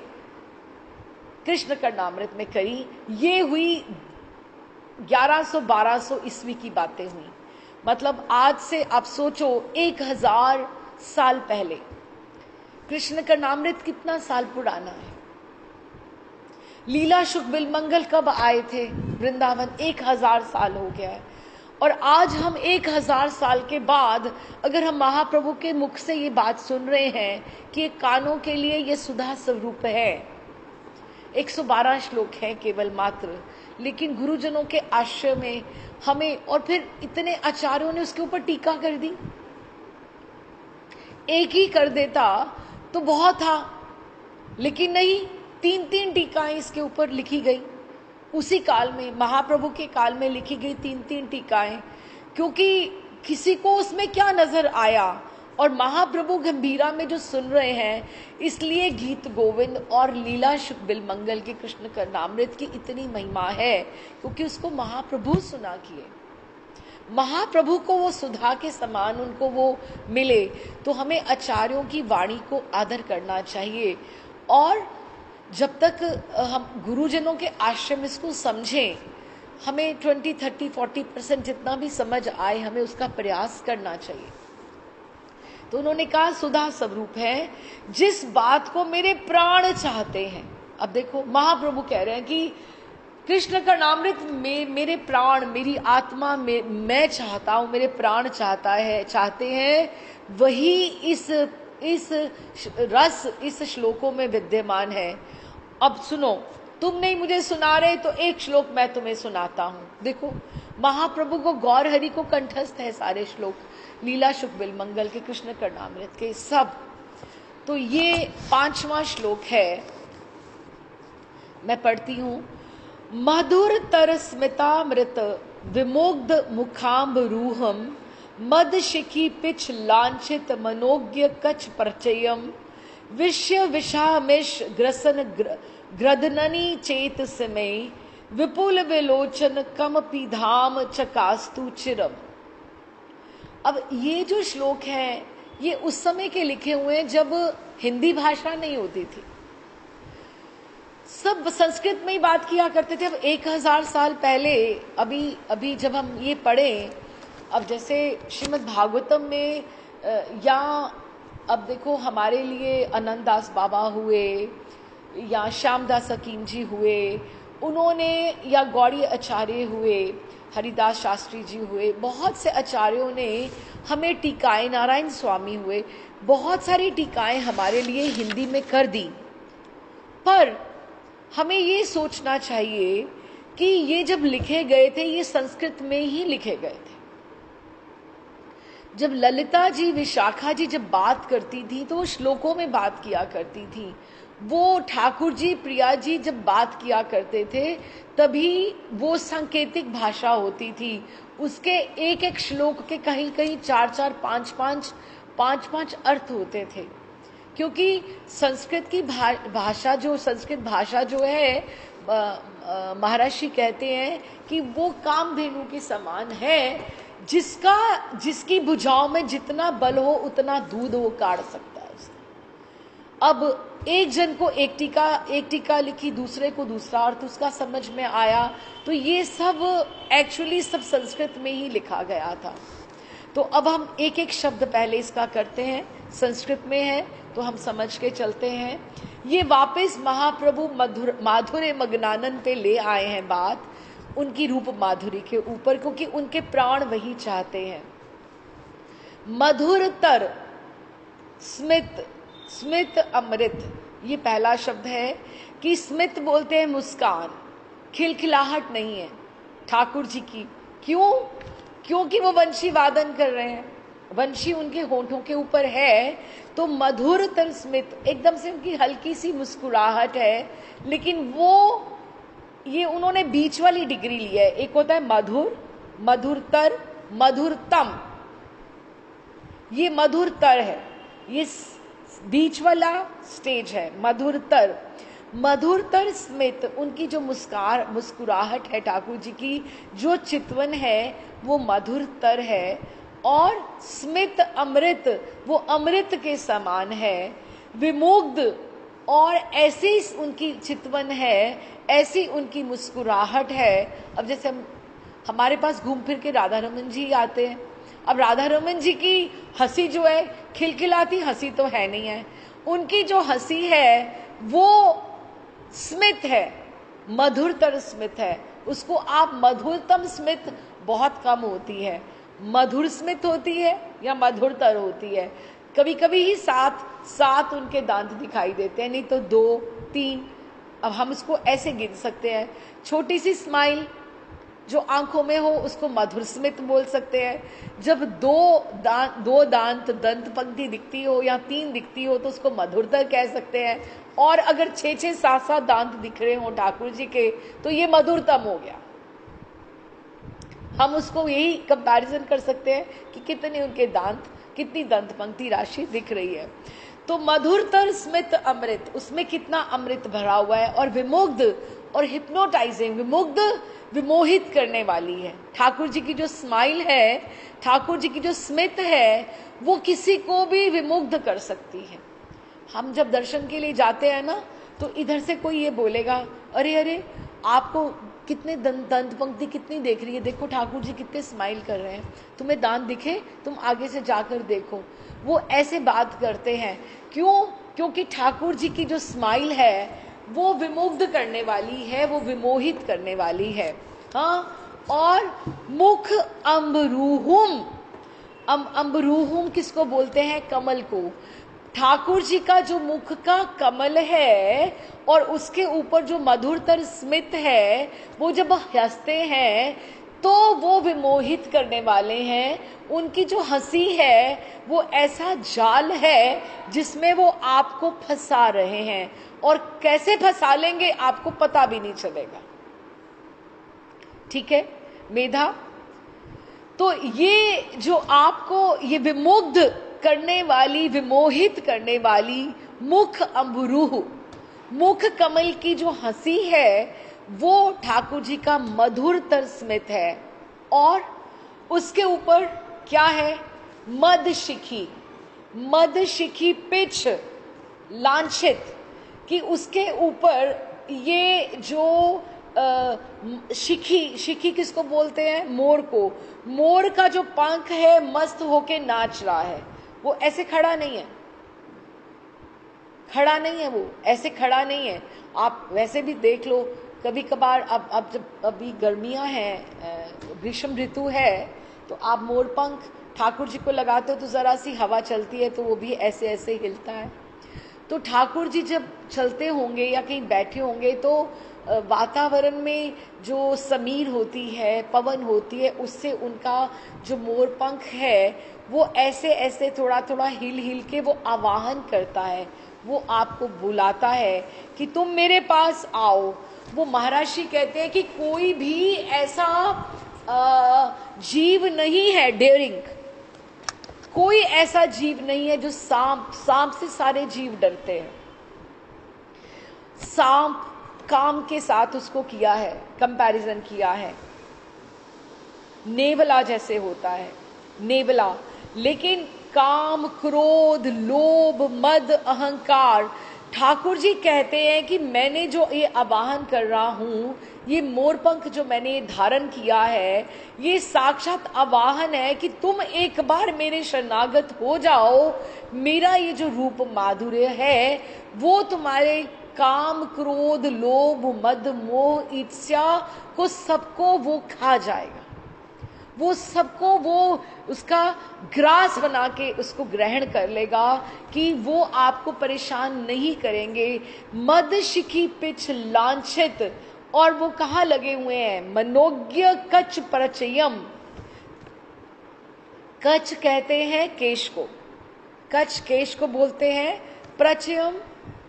कृष्ण कर्णामृत में करी। ये हुई 1100-1200 ईस्वी की बातें हुई। मतलब आज से आप सोचो 1000 साल पहले। कृष्ण कर्णामृत कितना साल पुराना है। लीला शुक बिल मंगल कब आए थे वृंदावन? 1000 साल हो गया है। और आज हम 1000 साल के बाद अगर हम महाप्रभु के मुख से ये बात सुन रहे हैं कि ये कानों के लिए ये सुधा स्वरूप है। 112 श्लोक हैं केवल मात्र, लेकिन गुरुजनों के आश्रय में हमें, और फिर इतने आचार्यों ने उसके ऊपर टीका कर दी। एक ही कर देता तो बहुत था, लेकिन नहीं, 3 टीकाएं इसके ऊपर लिखी गई। उसी काल में, महाप्रभु के काल में लिखी गई 3 टीकाएं, क्योंकि किसी को उसमें क्या नजर आया। और महाप्रभु गंभीरा में जो सुन रहे हैं, इसलिए गीत गोविंद और लीला शुक बिल मंगल के कृष्ण कर्णामृत की इतनी महिमा है, क्योंकि उसको महाप्रभु सुना किए। महाप्रभु को वो सुधा के समान उनको वो मिले, तो हमें आचार्यों की वाणी को आदर करना चाहिए। और जब तक हम गुरुजनों के आश्रम इसको समझें, हमें 20, 30, 40% जितना भी समझ आए, हमें उसका प्रयास करना चाहिए। तो उन्होंने कहा सुधा स्वरूप है, जिस बात को मेरे प्राण चाहते हैं। अब देखो महाप्रभु कह रहे हैं कि कृष्ण कर्णामृत में मेरे प्राण, मेरी आत्मा में मैं चाहता हूं, मेरे प्राण चाहते हैं, वही इस रस इस श्लोकों में विद्यमान है। अब सुनो, तुम नहीं मुझे सुना रहे तो एक श्लोक मैं तुम्हें सुनाता हूं। देखो महाप्रभु को, गौर हरि को कंठस्थ है सारे श्लोक, लीला शुक बिल मंगल के, कृष्ण कर्णामृत के सब। तो ये 5वां श्लोक है, मैं पढ़ती हूं। मधुर तर स्मितामृत विमुग्ध मुखाम्ब रूहम, मद शिखी पिछ लांछित मनोज्ञ कच परचयम, विश्य विषामिश ग्रसन ग्रदननी चेत समय, विपुल विलोचन कम पीधाम चकास्तु चिरम। अब ये जो श्लोक है, ये उस समय के लिखे हुए हैं जब हिंदी भाषा नहीं होती थी, सब संस्कृत में ही बात किया करते थे। अब 1000 साल पहले, अभी जब हम ये पढ़ें, अब जैसे श्रीमद् भागवतम में या अब देखो हमारे लिए अनंत दास बाबा हुए या श्यामदास हकीम जी हुए, उन्होंने, या गौड़ी आचार्य हुए, हरिदास शास्त्री जी हुए, बहुत से आचार्यों ने हमें टीकाएं, नारायण स्वामी हुए, बहुत सारी टीकाएं हमारे लिए हिंदी में कर दी। पर हमें ये सोचना चाहिए कि ये जब लिखे गए थे, ये संस्कृत में ही लिखे गए थे। जब ललिता जी, विशाखा जी जब बात करती थी तो वो श्लोकों में बात किया करती थी। वो ठाकुर जी, प्रिया जी जब बात किया करते थे, तभी वो सांकेतिक भाषा होती थी। उसके एक एक श्लोक के कहीं कहीं 4-4, 5-5 अर्थ होते थे, क्योंकि संस्कृत की भाषा जो, संस्कृत भाषा जो है, महर्षि कहते हैं कि वो कामधेनु के समान है, जिसकी भुजाओं में जितना बल हो उतना दूध वो काढ़ सकता है उससे। अब एक जन को एक टीका लिखी, दूसरे को दूसरा अर्थ उसका समझ में आया, तो ये सब एक्चुअली सब संस्कृत में ही लिखा गया था। तो अब हम एक एक शब्द पहले इसका करते हैं, संस्कृत में है तो हम समझ के चलते हैं। ये वापस महाप्रभु माधुर्य मग्नानंद पे ले आए हैं बात, उनकी रूप माधुरी के ऊपर, क्योंकि उनके प्राण वही चाहते हैं। मधुरतर स्मित, स्मित अमृत, ये पहला शब्द है कि स्मित बोलते हैं मुस्कान, खिलखिलाहट नहीं है ठाकुर जी की। क्यों? क्योंकि वो वंशी वादन कर रहे हैं, वंशी उनके होठों के ऊपर है, तो मधुरतर स्मित, एकदम से उनकी हल्की सी मुस्कुराहट है। लेकिन वो, ये उन्होंने बीच वाली डिग्री ली है। एक होता है मधुर, मधुरतर, मधुरतम, ये मधुरतर है, ये बीच वाला स्टेज है मधुरतर। मधुरतर स्मित, उनकी जो मुस्कुराहट है ठाकुर जी की, जो चितवन है वो मधुरतर है। और स्मित अमृत, वो अमृत के समान है। विमुग्ध, और ऐसी उनकी चितवन है, ऐसी उनकी मुस्कुराहट है। अब जैसे हमारे पास घूम फिर के राधा रमन जी आते हैं, अब राधा रमन जी की हंसी जो है, खिलखिलाती हंसी तो है नहीं है, उनकी जो हंसी है वो स्मित है, मधुरतर स्मित है। उसको आप मधुरतम स्मित बहुत कम होती है, मधुर स्मित होती है या मधुरतर होती है। कभी कभी ही 7 उनके दांत दिखाई देते हैं, नहीं तो 2, 3। अब हम इसको ऐसे गिन सकते हैं। छोटी सी स्माइल जो आंखों में हो उसको मधुर स्मित बोल सकते हैं। जब दो दांत दंत पंक्ति दिखती हो या 3 दिखती हो तो उसको मधुरतर कह सकते हैं। और अगर 6-6, 7-7 दांत दिख रहे हो ठाकुर जी के तो ये मधुरतम हो गया। हम उसको यही कंपैरिजन कर सकते हैं कि कितने उनके दांत, कितनी दंत पंक्ति राशि दिख रही है। तो मधुरतर स्मित अमृत, उसमें कितना अमृत भरा हुआ है। और विमुग्ध, और हिप्नोटाइजिंग, विमुग्ध, विमोहित करने वाली है। ठाकुर जी की जो स्माइल है, ठाकुर जी की जो स्मित है, वो किसी को भी विमुग्ध कर सकती है। हम जब दर्शन के लिए जाते हैं ना, तो इधर से कोई ये बोलेगा, अरे अरे आपको कितने दंत पंक्ति कितनी देख रही है, देखो ठाकुर जी कितने स्माइल कर रहे हैं, तुम्हें दांत दिखे, तुम आगे से जाकर देखो। वो ऐसे बात करते हैं। क्यों? क्योंकि ठाकुर जी की जो स्माइल है वो विमुग्ध करने वाली है, वो विमोहित करने वाली है। हाँ, और मुख अम्बरूहुम, अम्बरूहुम किसको बोलते हैं? कमल को। ठाकुर जी का जो मुख का कमल है और उसके ऊपर जो मधुरतर स्मित है, वो जब हंसते हैं तो वो विमोहित करने वाले हैं। उनकी जो हंसी है वो ऐसा जाल है जिसमें वो आपको फंसा रहे हैं, और कैसे फंसा लेंगे आपको पता भी नहीं चलेगा। ठीक है मेधा? तो ये जो आपको ये विमुग्ध करने वाली, विमोहित करने वाली मुख अम्बरूह, मुख कमल की जो हंसी है, वो ठाकुर जी का मधुरतर स्मित है। और उसके ऊपर क्या है? मद शिखी, मद शिखी पिच लांछित, कि उसके ऊपर ये जो शिखी, शिखी किसको बोलते हैं? मोर को। मोर का जो पंख है मस्त होके नाच रहा है, वो ऐसे खड़ा नहीं है, खड़ा नहीं है, वो ऐसे खड़ा नहीं है। आप वैसे भी देख लो कभी कभार, अब जब अभी गर्मियां हैं, ग्रीष्म ऋतु है, तो आप मोरपंख ठाकुर जी को लगाते हो तो जरा सी हवा चलती है तो वो भी ऐसे ऐसे हिलता है। तो ठाकुर जी जब चलते होंगे या कहीं बैठे होंगे तो वातावरण में जो समीर होती है, पवन होती है, उससे उनका जो मोरपंख है वो ऐसे ऐसे थोड़ा थोड़ा हिल हिल के वो आवाहन करता है, वो आपको बुलाता है कि तुम मेरे पास आओ। वो महर्षि कहते हैं कि कोई भी ऐसा जीव नहीं है डेयरिंग, कोई ऐसा जीव नहीं है जो सांप, सांप से सारे जीव डरते हैं। सांप काम के साथ उसको किया है, कंपैरिजन किया है, नेवला जैसे होता है, नेवला। लेकिन काम, क्रोध, लोभ, मद, अहंकार, ठाकुर जी कहते हैं कि मैंने जो ये आवाहन कर रहा हूं, ये मोरपंख जो मैंने धारण किया है, ये साक्षात आवाहन है कि तुम एक बार मेरे शरणागत हो जाओ। मेरा ये जो रूप माधुर्य है वो तुम्हारे काम, क्रोध, लोभ, मद, मोह, ईर्ष्या को सबको वो खा जाएगा, वो सबको वो उसका ग्रास बना के उसको ग्रहण कर लेगा, कि वो आपको परेशान नहीं करेंगे। मद शिखी पिछ लांछित, और वो कहाँ लगे हुए हैं? मनोज्ञ कच परचयम। कच कहते हैं केश को, कच केश को बोलते हैं। प्रचयम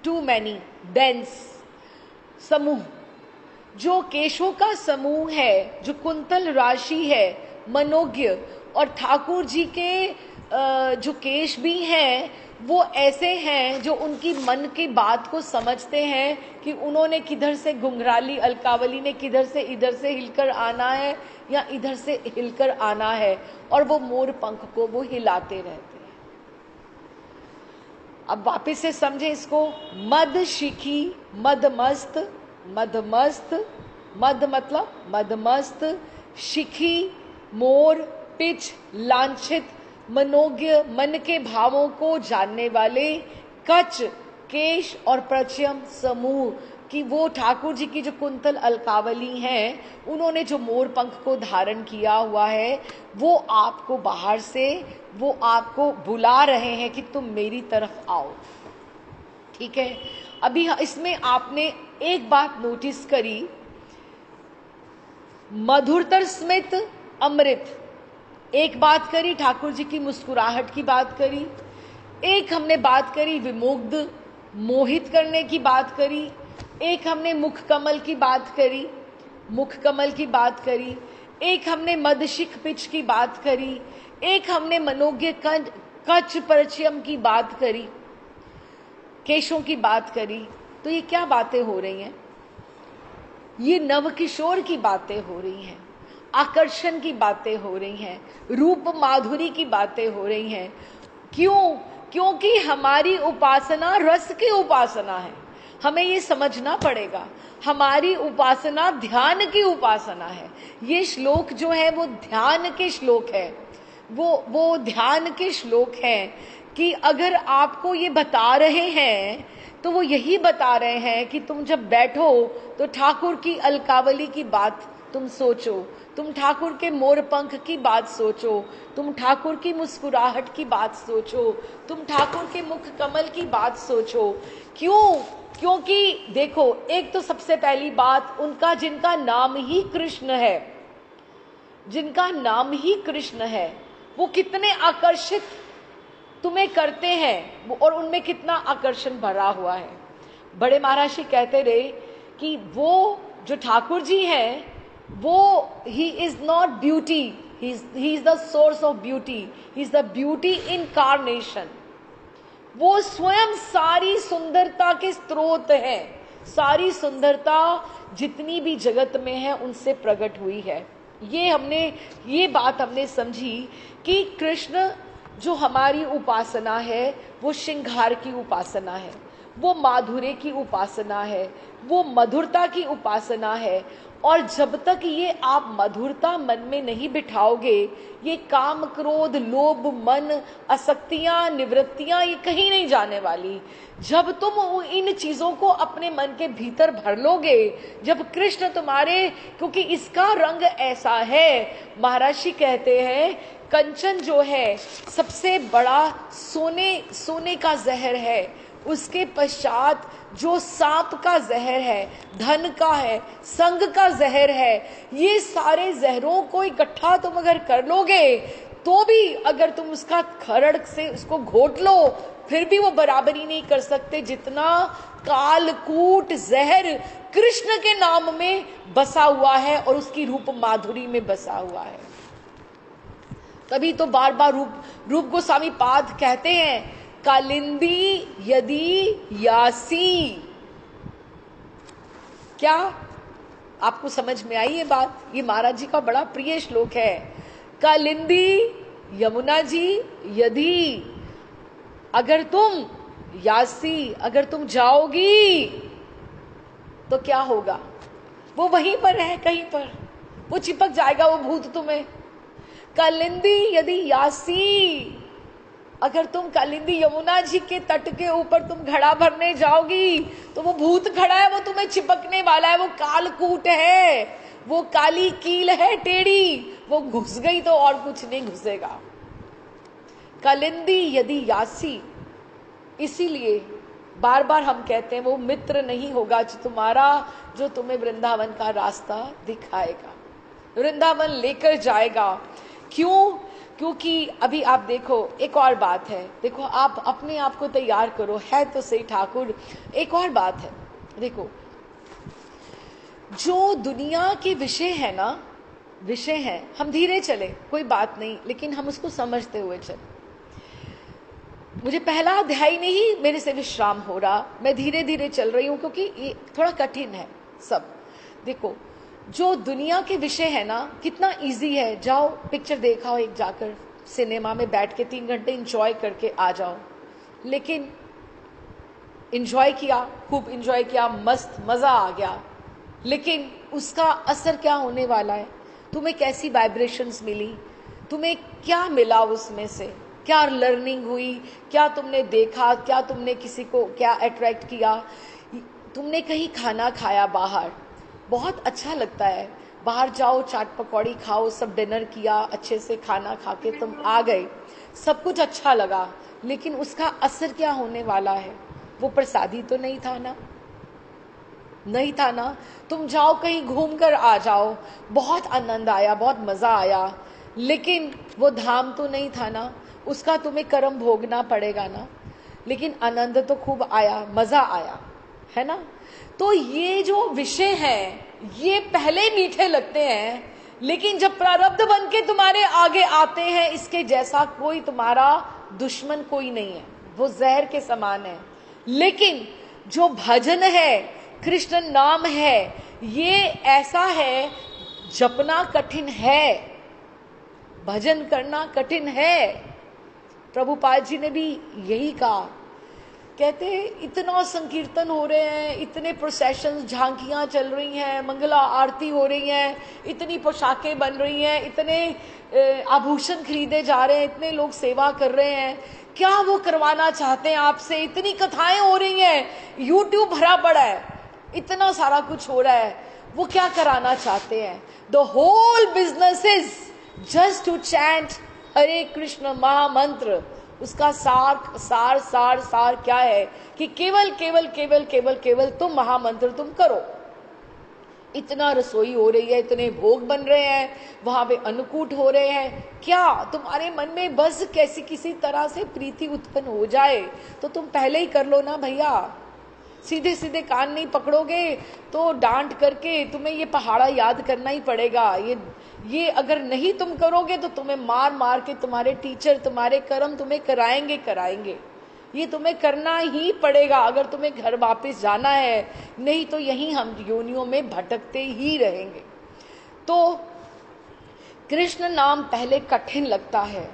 टू मैनी, डेंस, समूह, जो केशों का समूह है, जो कुंतल राशि है, मनोज्ञ। और ठाकुर जी के जो केश भी हैं वो ऐसे हैं जो उनकी मन की बात को समझते हैं कि उन्होंने किधर से, घुंघराली अलकावली ने किधर से इधर से हिलकर आना है या इधर से हिलकर आना है, और वो मोर पंख को वो हिलाते रहते हैं। अब वापस से समझे इसको। मद शिखी, मदमस्त, मदमस्त, मद मतलब मदमस्त, शिखी मोर, पिच लांछित, मनोज्ञ मन के भावों को जानने वाले, कच केश और प्रचयम समूह, कि वो ठाकुर जी की जो कुंतल अलकावली हैं, उन्होंने जो मोर पंख को धारण किया हुआ है, वो आपको बाहर से वो आपको बुला रहे हैं कि तुम मेरी तरफ आओ। ठीक है? अभी इसमें आपने एक बात नोटिस करी, मधुरतर स्मित, अमृत। एक बात करी ठाकुर जी की मुस्कुराहट की बात करी, एक हमने बात करी विमुग्ध, मोहित करने की बात करी, एक हमने मुख कमल की बात करी, मुख कमल की बात करी, एक हमने मदशिख पिच की बात करी, एक हमने मनोज्ञ कच परचयम की बात करी, केशों की बात करी। तो ये क्या बातें हो रही हैं? ये नव किशोर की बातें हो रही हैं, आकर्षण की बातें हो रही हैं, रूप माधुरी की बातें हो रही हैं। क्यों? क्योंकि हमारी उपासना रस की उपासना है। हमें ये समझना पड़ेगा, हमारी उपासना ध्यान की उपासना है। ये श्लोक जो है वो ध्यान के श्लोक है, वो ध्यान के श्लोक हैं कि अगर आपको ये बता रहे हैं तो वो यही बता रहे हैं कि तुम जब बैठो तो ठाकुर की अलकावली की बात तुम सोचो, तुम ठाकुर के मोर पंख की बात सोचो, तुम ठाकुर की मुस्कुराहट की बात सोचो, तुम ठाकुर के मुख कमल की बात सोचो। क्यों? क्योंकि देखो, एक तो सबसे पहली बात, उनका जिनका नाम ही कृष्ण है, जिनका नाम ही कृष्ण है, वो कितने आकर्षित तुम्हें करते हैं और उनमें कितना आकर्षण भरा हुआ है। बड़े महाराज जी कहते रहे कि वो जो ठाकुर जी हैं वो he is not beauty, he is the source of beauty, he is the beauty incarnation. वो स्वयं सारी सुंदरता के स्रोत हैं। सारी सुंदरता जितनी भी जगत में है उनसे प्रकट हुई है। ये बात हमने समझी कि कृष्ण जो हमारी उपासना है वो श्रृंगार की उपासना है, वो माधुर्य की उपासना है, वो मधुरता की उपासना है। और जब तक ये आप मधुरता मन में नहीं बिठाओगे, ये काम क्रोध लोभ मन आसक्तियां निवृत्तियां ये कहीं नहीं जाने वाली। जब तुम इन चीजों को अपने मन के भीतर भर लोगे, जब कृष्ण तुम्हारे, क्योंकि इसका रंग ऐसा है, महाराज जी कहते हैं कंचन जो है सबसे बड़ा सोने का जहर है, उसके पश्चात जो सांप का जहर है, धन का है, संग का जहर है। ये सारे जहरों को इकट्ठा तुम अगर कर लोगे तो भी अगर तुम उसका खरड़ से उसको घोट लो फिर भी वो बराबरी नहीं कर सकते जितना कालकूट जहर कृष्ण के नाम में बसा हुआ है और उसकी रूप माधुरी में बसा हुआ है। तभी तो बार बार रूप गोस्वामी पाद कहते हैं, कालिंदी यदि यासी। क्या आपको समझ में आई ये बात? ये महाराज जी का बड़ा प्रिय श्लोक है। कालिंदी यमुना जी यदि, अगर तुम यासी, अगर तुम जाओगी तो क्या होगा? वो वहीं पर है, कहीं पर वो चिपक जाएगा वो भूत तुम्हें। कालिंदी यदि यासी, अगर तुम कालिंदी यमुना जी के तट के ऊपर तुम घड़ा भरने जाओगी तो वो भूत खड़ा है, वो तुम्हें चिपकने वाला है, वो कालकूट है, वो काली कील है टेढ़ी, वो घुस गई तो और कुछ नहीं घुसेगा। कालिंदी यदि यासी, इसीलिए बार बार हम कहते हैं वो मित्र नहीं होगा जो तुम्हें वृंदावन का रास्ता दिखाएगा, वृंदावन लेकर जाएगा। क्यों? क्योंकि अभी आप देखो, एक और बात है, देखो आप अपने आप को तैयार करो, है तो सही ठाकुर। एक और बात है, देखो जो दुनिया के विषय है ना, विषय है, हम धीरे चले कोई बात नहीं, लेकिन हम उसको समझते हुए चले। मुझे पहला अध्याय नहीं मेरे से विश्राम हो रहा, मैं धीरे धीरे चल रही हूं क्योंकि ये थोड़ा कठिन है सब। देखो जो दुनिया के विषय है ना, कितना इजी है, जाओ पिक्चर देखाओ, एक जाकर सिनेमा में बैठ के 3 घंटे एंजॉय करके आ जाओ। लेकिन एंजॉय किया, खूब एंजॉय किया, मस्त मजा आ गया, लेकिन उसका असर क्या होने वाला है? तुम्हें कैसी वाइब्रेशंस मिली, तुम्हें क्या मिला उसमें से, क्या लर्निंग हुई, क्या तुमने देखा, क्या तुमने किसी को क्या अट्रैक्ट किया? तुमने कहीं खाना खाया बाहर, बहुत अच्छा लगता है, बाहर जाओ चाट पकौड़ी खाओ, सब डिनर किया, अच्छे से खाना खा के तुम आ गए, सब कुछ अच्छा लगा, लेकिन उसका असर क्या होने वाला है? वो प्रसादी तो नहीं था ना, नहीं था ना। तुम जाओ कहीं घूम कर आ जाओ, बहुत आनंद आया, बहुत मजा आया, लेकिन वो धाम तो नहीं था ना, उसका तुम्हें कर्म भोगना पड़ेगा ना। लेकिन आनंद तो खूब आया, मजा आया, है ना। तो ये जो विषय हैं ये पहले मीठे लगते हैं, लेकिन जब प्रारब्ध बन के तुम्हारे आगे आते हैं, इसके जैसा कोई तुम्हारा दुश्मन कोई नहीं है, वो जहर के समान है। लेकिन जो भजन है, कृष्ण नाम है, ये ऐसा है, जपना कठिन है, भजन करना कठिन है। प्रभुपाद जी ने भी यही कहा। कहते इतना संकीर्तन हो रहे हैं, इतने प्रोसेशन, झांकियां चल रही हैं, मंगला आरती हो रही हैं, इतनी पोशाकें बन रही हैं, इतने आभूषण खरीदे जा रहे हैं, इतने लोग सेवा कर रहे हैं, क्या वो करवाना चाहते हैं आपसे? इतनी कथाएं हो रही हैं, यूट्यूब भरा पड़ा है, इतना सारा कुछ हो रहा है, वो क्या कराना चाहते हैं? The whole business is just to chant Hare Krishna mahamantra. उसका सार सार सार सार क्या है कि केवल केवल केवल केवल केवल तुम महामंत्र तुम करो। इतना रसोई हो रही है, इतने भोग बन रहे हैं, वहां पे अन्नकूट हो रहे हैं, क्या तुम्हारे मन में बस कैसी किसी तरह से प्रीति उत्पन्न हो जाए तो तुम पहले ही कर लो ना भैया। सीधे सीधे कान नहीं पकड़ोगे तो डांट करके तुम्हें ये पहाड़ा याद करना ही पड़ेगा। ये अगर नहीं तुम करोगे तो तुम्हें मार मार के तुम्हारे टीचर, तुम्हारे कर्म तुम्हें कराएंगे। ये तुम्हें करना ही पड़ेगा अगर तुम्हें घर वापस जाना है, नहीं तो यहीं हम योनियों में भटकते ही रहेंगे। तो कृष्ण नाम पहले कठिन लगता है,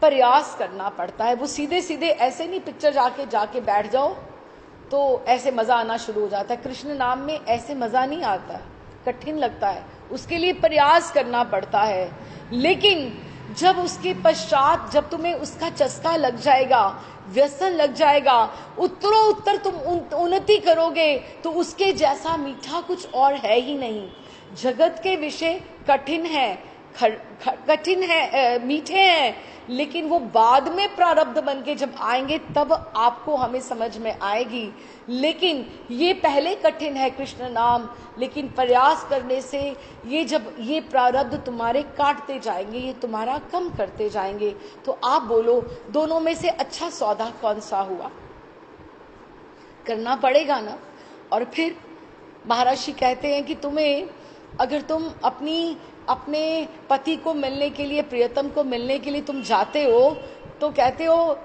प्रयास करना पड़ता है। वो सीधे सीधे ऐसे नहीं, पिक्चर जाके बैठ जाओ तो ऐसे मजा आना शुरू हो जाता है। कृष्ण नाम में ऐसे मजा नहीं आता, कठिन लगता है, उसके लिए प्रयास करना पड़ता है। लेकिन जब उसके पश्चात, जब तुम्हें उसका चस्का लग जाएगा, व्यसन लग जाएगा, उत्तरोत्तर तुम उन्नति करोगे तो उसके जैसा मीठा कुछ और है ही नहीं। जगत के विषय कठिन है, मीठे हैं, लेकिन वो बाद में प्रारब्ध बन के जब आएंगे तब आपको हमें समझ में आएगी। लेकिन ये पहले कठिन है कृष्ण नाम, लेकिन प्रयास करने से ये जब ये प्रारब्ध तुम्हारे काटते जाएंगे, ये तुम्हारा कम करते जाएंगे। तो आप बोलो दोनों में से अच्छा सौदा कौन सा हुआ? करना पड़ेगा ना। और फिर महर्षि कहते हैं कि तुम्हें, अगर तुम अपने पति को मिलने के लिए, प्रियतम को मिलने के लिए तुम जाते हो तो कहते हो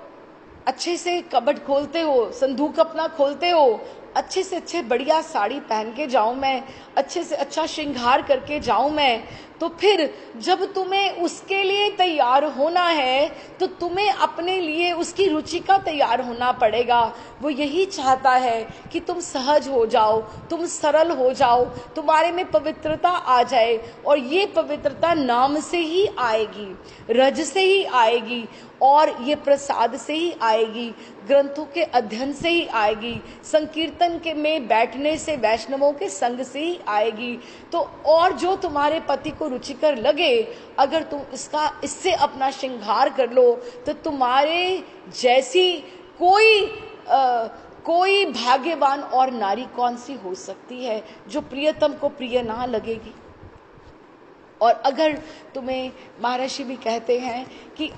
अच्छे से कबट खोलते हो, संदूक अपना खोलते हो, अच्छे से अच्छे बढ़िया साड़ी पहन के जाऊं मैं, अच्छे से अच्छा श्रृंगार करके जाऊं मैं। तो फिर जब तुम्हें उसके लिए तैयार होना है तो तुम्हें अपने लिए उसकी रुचि का तैयार होना पड़ेगा। वो यही चाहता है कि तुम सहज हो जाओ, तुम सरल हो जाओ, तुम्हारे में पवित्रता आ जाए। और ये पवित्रता नाम से ही आएगी, रज से ही आएगी, और ये प्रसाद से ही आएगी, ग्रंथों के अध्ययन से ही आएगी, संकीर्तन के में बैठने से, वैष्णवों के संग से ही आएगी। तो और जो तुम्हारे पति को रुचिकर लगे, अगर तुम इससे अपना श्रृंगार कर लो तो तुम्हारे जैसी कोई भाग्यवान और नारी कौन सी हो सकती है जो प्रियतम को प्रिय ना लगेगी। और अगर तुम्हें, महर्षि भी कहते हैं कि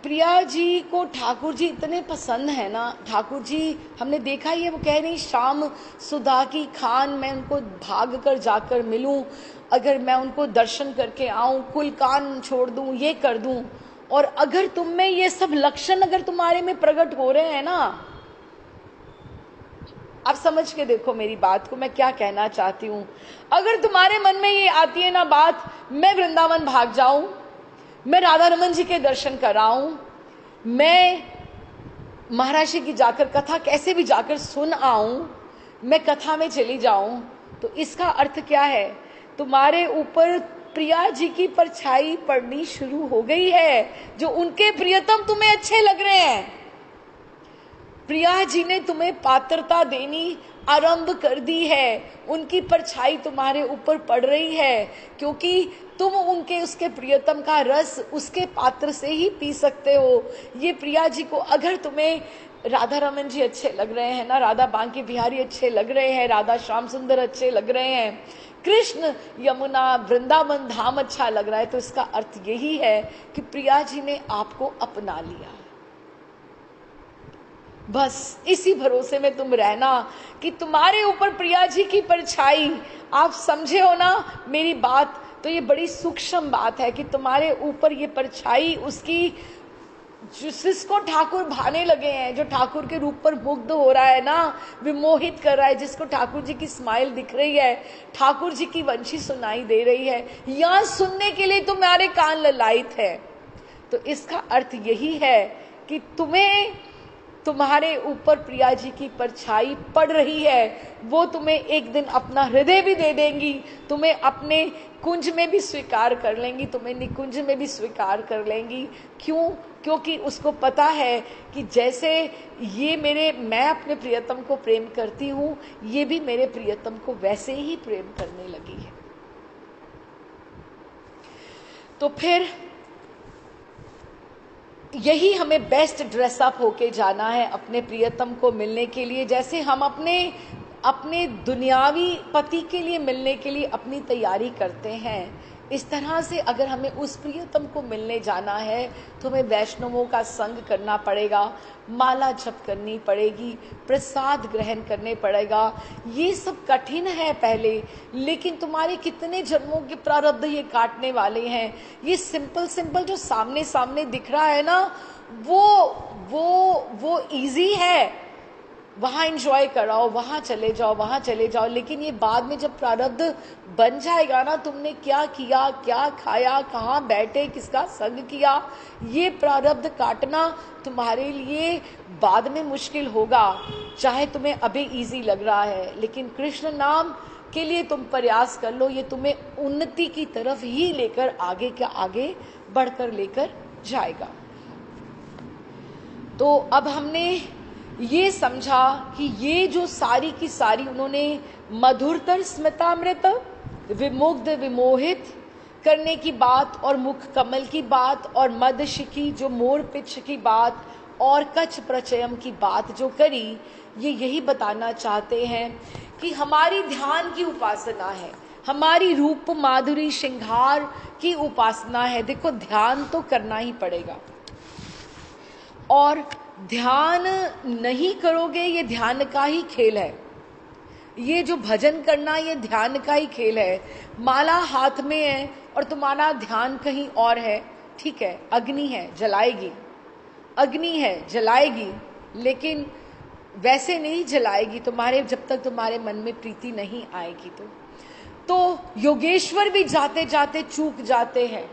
प्रिया जी को ठाकुर जी इतने पसंद है ना, ठाकुर जी हमने देखा ही है, वो कह रही शाम सुधा की खान, मैं उनको भाग कर जाकर मिलूं, अगर मैं उनको दर्शन करके आऊं, कुल कान छोड़ दूं, ये कर दूं। और अगर तुम में ये सब लक्षण अगर तुम्हारे में प्रकट हो रहे हैं ना, आप समझ के देखो मेरी बात को, मैं क्या कहना चाहती हूँ। अगर तुम्हारे मन में ये आती है ना बात, मैं वृंदावन भाग जाऊं, मैं राधा रमन जी के दर्शन कराऊं, मैं महर्षि की जाकर कथा कैसे भी जाकर सुन आऊं, मैं कथा में चली जाऊं, तो इसका अर्थ क्या है? तुम्हारे ऊपर प्रिया जी की परछाई पड़नी शुरू हो गई है, जो उनके प्रियतम तुम्हें अच्छे लग रहे हैं। प्रिया जी ने तुम्हें पात्रता देनी आरंभ कर दी है, उनकी परछाई तुम्हारे ऊपर पड़ रही है, क्योंकि तुम उसके प्रियतम का रस उसके पात्र से ही पी सकते हो। ये प्रिया जी को, अगर तुम्हें राधा रमन जी अच्छे लग रहे हैं ना, राधा बांके बिहारी अच्छे लग रहे हैं, राधा श्याम सुंदर अच्छे लग रहे हैं, कृष्ण यमुना वृंदावन धाम अच्छा लग रहा है, तो इसका अर्थ यही है कि प्रिया जी ने आपको अपना लिया। बस इसी भरोसे में तुम रहना कि तुम्हारे ऊपर प्रिया जी की परछाई, आप समझे हो ना मेरी बात, तो ये बड़ी सूक्ष्म बात है कि तुम्हारे ऊपर ये परछाई उसकी जिसको ठाकुर भाने लगे हैं, जो ठाकुर के रूप पर मुग्ध हो रहा है ना, विमोहित कर रहा है, जिसको ठाकुर जी की स्माइल दिख रही है, ठाकुर जी की वंशी सुनाई दे रही है, या सुनने के लिए तुम्हारे कान ललायित है, तो इसका अर्थ यही है कि तुम्हें तुम्हारे ऊपर प्रिया जी की परछाई पड़ रही है। वो तुम्हें एक दिन अपना हृदय भी दे देंगी, तुम्हें अपने कुंज में भी स्वीकार कर लेंगी, तुम्हें निकुंज में भी स्वीकार कर लेंगी। क्यों? क्योंकि उसको पता है कि जैसे मैं अपने प्रियतम को प्रेम करती हूँ, ये भी मेरे प्रियतम को वैसे ही प्रेम करने लगी है। तो फिर यही हमें बेस्ट ड्रेसअप होके जाना है अपने प्रियतम को मिलने के लिए। जैसे हम अपने दुनियावी पति के लिए मिलने के लिए अपनी तैयारी करते हैं, इस तरह से अगर हमें उस प्रियतम को मिलने जाना है तो हमें वैष्णवों का संग करना पड़ेगा, माला जप करनी पड़ेगी, प्रसाद ग्रहण करने पड़ेगा। ये सब कठिन है पहले, लेकिन तुम्हारे कितने जन्मों के प्रारब्ध ये काटने वाले हैं। ये सिंपल जो सामने सामने दिख रहा है ना, वो इजी है, वहां एंजॉय कराओ, वहां चले जाओ, लेकिन ये बाद में जब प्रारब्ध बन जाएगा ना, तुमने क्या किया, क्या खाया, कहाँ बैठे, किसका संग किया, ये प्रारब्ध काटना तुम्हारे लिए बाद में मुश्किल होगा। चाहे तुम्हें अभी इजी लग रहा है, लेकिन कृष्ण नाम के लिए तुम प्रयास कर लो, ये तुम्हें उन्नति की तरफ ही लेकर आगे बढ़कर लेकर जाएगा। तो अब हमने ये समझा कि ये जो सारी की सारी उन्होंने मधुरतर स्मितामृत, विमुग्ध विमोहित करने की बात, और मुख कमल की बात, और मदशिकी जो मोर पिच की बात, और कच्छ प्रचयम की बात जो करी, ये यही बताना चाहते हैं कि हमारी ध्यान की उपासना है, हमारी रूप माधुरी श्रृंगार की उपासना है। देखो, ध्यान तो करना ही पड़ेगा, और ध्यान नहीं करोगे ये ध्यान का ही खेल है। ये जो भजन करना ये ध्यान का ही खेल है। माला हाथ में है और तुम्हारा ध्यान कहीं और है, ठीक है, अग्नि है जलाएगी, लेकिन वैसे नहीं जलाएगी तुम्हारे, जब तक तुम्हारे मन में प्रीति नहीं आएगी। तो योगेश्वर भी जाते जाते चूक जाते हैं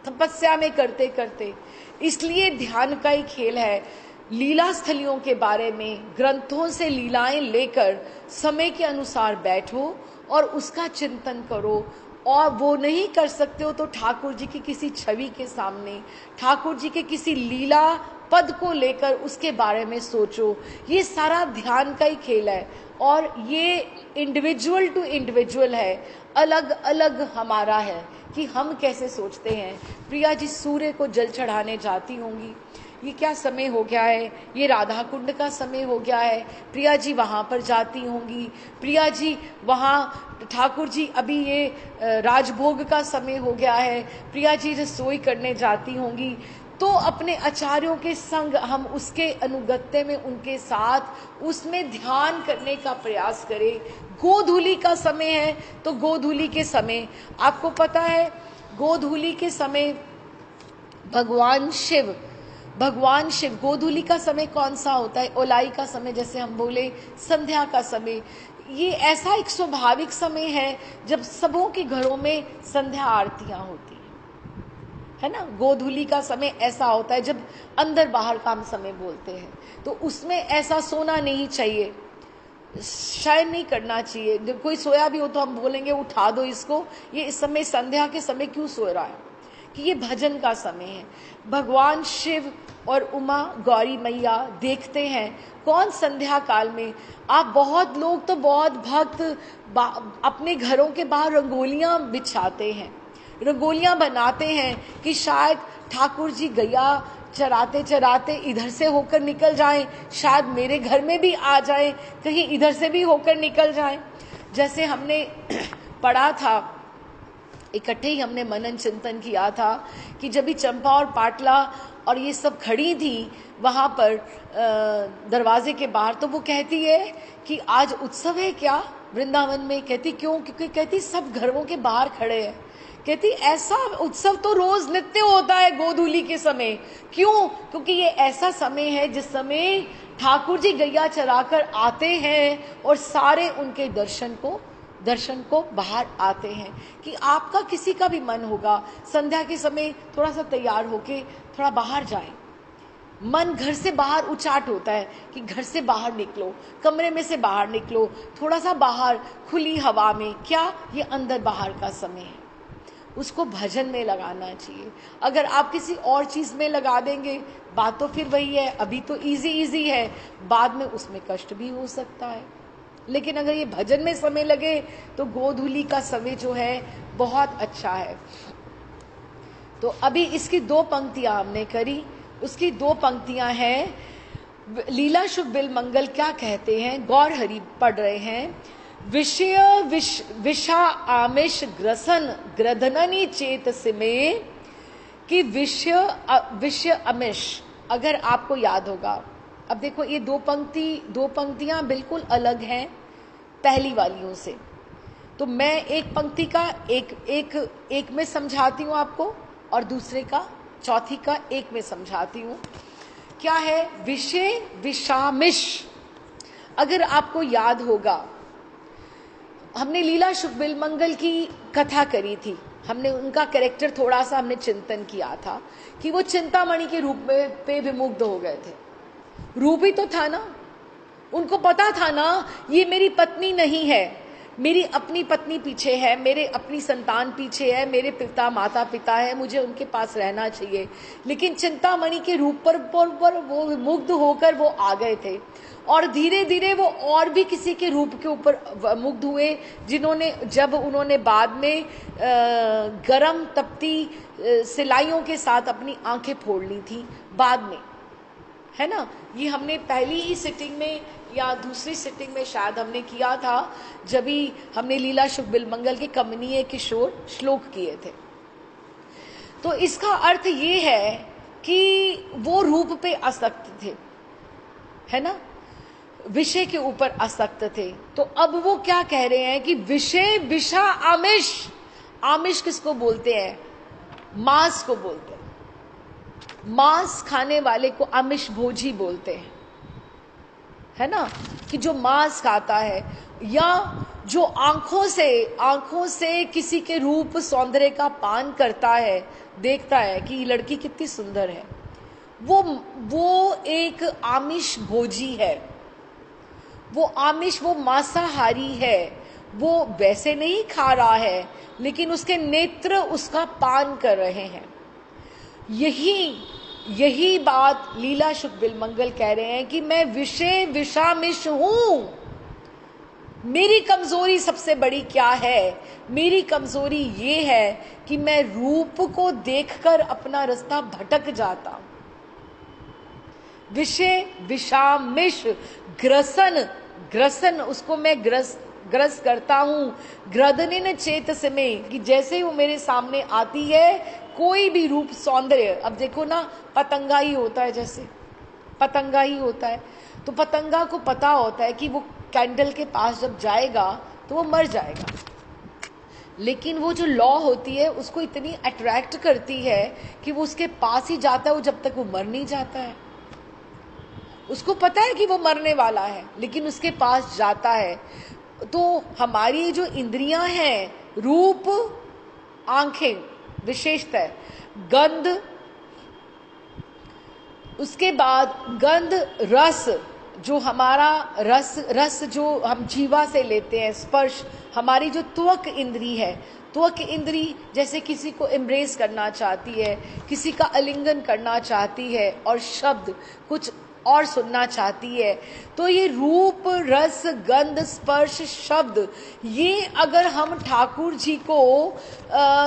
तपस्या में करते करते, इसलिए ध्यान का ही खेल है। लीला स्थलियों के बारे में ग्रंथों से लीलाएं लेकर समय के अनुसार बैठो और उसका चिंतन करो, और वो नहीं कर सकते हो तो ठाकुर जी की किसी छवि के सामने, ठाकुर जी के किसी लीला पद को लेकर उसके बारे में सोचो। ये सारा ध्यान का ही खेल है, और ये इंडिविजुअल टू इंडिविजुअल है, अलग अलग हमारा है कि हम कैसे सोचते हैं। प्रिया जी सूर्य को जल चढ़ाने जाती होंगी, ये क्या समय हो गया है, ये राधा कुंड का समय हो गया है, प्रिया जी वहां पर जाती होंगी, प्रिया जी वहां ठाकुर जी अभी ये राजभोग का समय हो गया है, प्रिया जी रसोई करने जाती होंगी। तो अपने आचार्यों के संग हम उसके अनुगत्य में उनके साथ उसमें ध्यान करने का प्रयास करें। गोधूली का समय है तो गोधूली के समय, आपको पता है गोधूली के समय भगवान शिव गोधूली का समय कौन सा होता है? ओलाई का समय, जैसे हम बोले संध्या का समय। ये ऐसा एक स्वाभाविक समय है जब सबों के घरों में संध्या आरतियां होती है ना। गोधूली का समय ऐसा होता है जब अंदर बाहर का हम समय बोलते हैं, तो उसमें ऐसा सोना नहीं चाहिए, शयन नहीं करना चाहिए। जब कोई सोया भी हो तो हम बोलेंगे उठा दो इसको, ये इस समय संध्या के समय क्यों सो रहा है, कि ये भजन का समय है। भगवान शिव और उमा गौरी मैया देखते हैं कौन संध्या काल में। आप बहुत लोग तो बहुत भक्त अपने घरों के बाहर रंगोलियां बिछाते हैं, रंगोलियां बनाते हैं कि शायद ठाकुर जी गैया चराते चराते इधर से होकर निकल जाएं, शायद मेरे घर में भी आ जाएं, कहीं इधर से भी होकर निकल जाएं। जैसे हमने पढ़ा था, इकट्ठे ही हमने मनन चिंतन किया था कि जब भी चंपा और पाटला और ये सब खड़ी थी वहाँ पर दरवाजे के बाहर, तो वो कहती है कि आज उत्सव है क्या वृंदावन में? कहती क्यों? क्योंकि कहती सब घरों के बाहर खड़े हैं। कहती ऐसा उत्सव तो रोज नित्य होता है गोधूली के समय। क्यों? क्योंकि ये ऐसा समय है जिस समय ठाकुर जी गैया चराकर आते हैं और सारे उनके दर्शन को बाहर आते हैं। कि आपका किसी का भी मन होगा संध्या के समय थोड़ा सा तैयार होके थोड़ा बाहर जाए। मन घर से बाहर उचाट होता है कि घर से बाहर निकलो, कमरे में से बाहर निकलो, थोड़ा सा बाहर खुली हवा में। क्या? ये अंदर बाहर का समय है, उसको भजन में लगाना चाहिए। अगर आप किसी और चीज में लगा देंगे बात तो फिर वही है, अभी तो इजी है, बाद में उसमें कष्ट भी हो सकता है। लेकिन अगर ये भजन में समय लगे तो गोधूली का समय जो है बहुत अच्छा है। तो अभी इसकी 2 पंक्तियां हमने करी, उसकी 2 पंक्तियां हैं। लीला शुभ बिल मंगल क्या कहते हैं? गौर हरि पढ़ रहे हैं। विषय विषा आमिष ग्रसन ग्रधननी चेत सिमे, कि विषय आमिष। अगर आपको याद होगा, अब देखो ये 2 पंक्तियां बिल्कुल अलग हैं पहली वालियों से। तो मैं एक पंक्ति का एक में समझाती हूँ आपको, और दूसरे का चौथी का एक में समझाती हूँ। क्या है? विषय विषामिष। अगर आपको याद होगा, हमने लीला शुभ बिल मंगल की कथा करी थी, हमने उनका कैरेक्टर थोड़ा सा हमने चिंतन किया था कि वो चिंतामणि के रूप में पे विमुग्ध हो गए थे। रूप ही तो था ना, उनको पता था ना ये मेरी पत्नी नहीं है, मेरी अपनी पत्नी पीछे है, मेरे अपनी संतान पीछे है, मेरे माता पिता है, मुझे उनके पास रहना चाहिए। लेकिन चिंतामणि के रूप पर वो मुग्ध होकर वो आ गए थे, और धीरे धीरे वो और भी किसी के रूप के ऊपर मुग्ध हुए, जब उन्होंने बाद में गरम तपती सिलाइयों के साथ अपनी आंखें फोड़ ली थी बाद में, है ना। ये हमने पहली ही सिटिंग में या दूसरी सिटिंग में शायद हमने किया था, जब भी हमने लीला शुभ बिल मंगल के कमनीय किशोर श्लोक किए थे। तो इसका अर्थ ये है कि वो रूप पे आसक्त थे, है ना, विषय के ऊपर आसक्त थे। तो अब वो क्या कह रहे हैं कि विषय विषा आमिष। आमिष किसको बोलते हैं? मांस को बोलते हैं। मांस खाने वाले को आमिष भोजी बोलते हैं, है ना, कि जो मांस खाता है, या जो आंखों से किसी के रूप सौंदर्य का पान करता है, देखता है कि लड़की कितनी सुंदर है, वो एक आमिष भोजी है। वो मांसाहारी है, वो वैसे नहीं खा रहा है, लेकिन उसके नेत्र उसका पान कर रहे हैं। यही बात लीला शुभ बिल मंगल कह रहे हैं कि मैं विषय विषामिष हूं। मेरी कमजोरी सबसे बड़ी क्या है? मेरी कमजोरी ये है कि मैं रूप को देखकर अपना रास्ता भटक जाता हूं। विषय विषामिष ग्रसन उसको मैं ग्रस करता हूं। ग्रदनिन चेतस में, कि जैसे वो मेरे सामने आती है कोई भी रूप सौंदर्य। अब देखो ना, पतंगा ही होता है, जैसे पतंगा ही होता है, तो पतंगा को पता होता है कि वो कैंडल के पास जब जाएगा तो वो मर जाएगा, लेकिन वो जो लॉ होती है उसको इतनी अट्रैक्ट करती है कि वो उसके पास ही जाता है, वो जब तक वो मर नहीं जाता है। उसको पता है कि वो मरने वाला है, लेकिन उसके पास जाता है। तो हमारी जो इंद्रियां हैं, रूप, आंखें विशेषतः, गंध, उसके बाद गंध, रस, जो हमारा रस जो हम जीवा से लेते हैं, स्पर्श, हमारी जो त्वक इंद्री है, त्वक इंद्री जैसे किसी को एम्ब्रेस करना चाहती है, किसी का आलिंगन करना चाहती है, और शब्द कुछ और सुनना चाहती है। तो ये रूप, रस, गंध, स्पर्श, शब्द, ये अगर हम ठाकुर जी को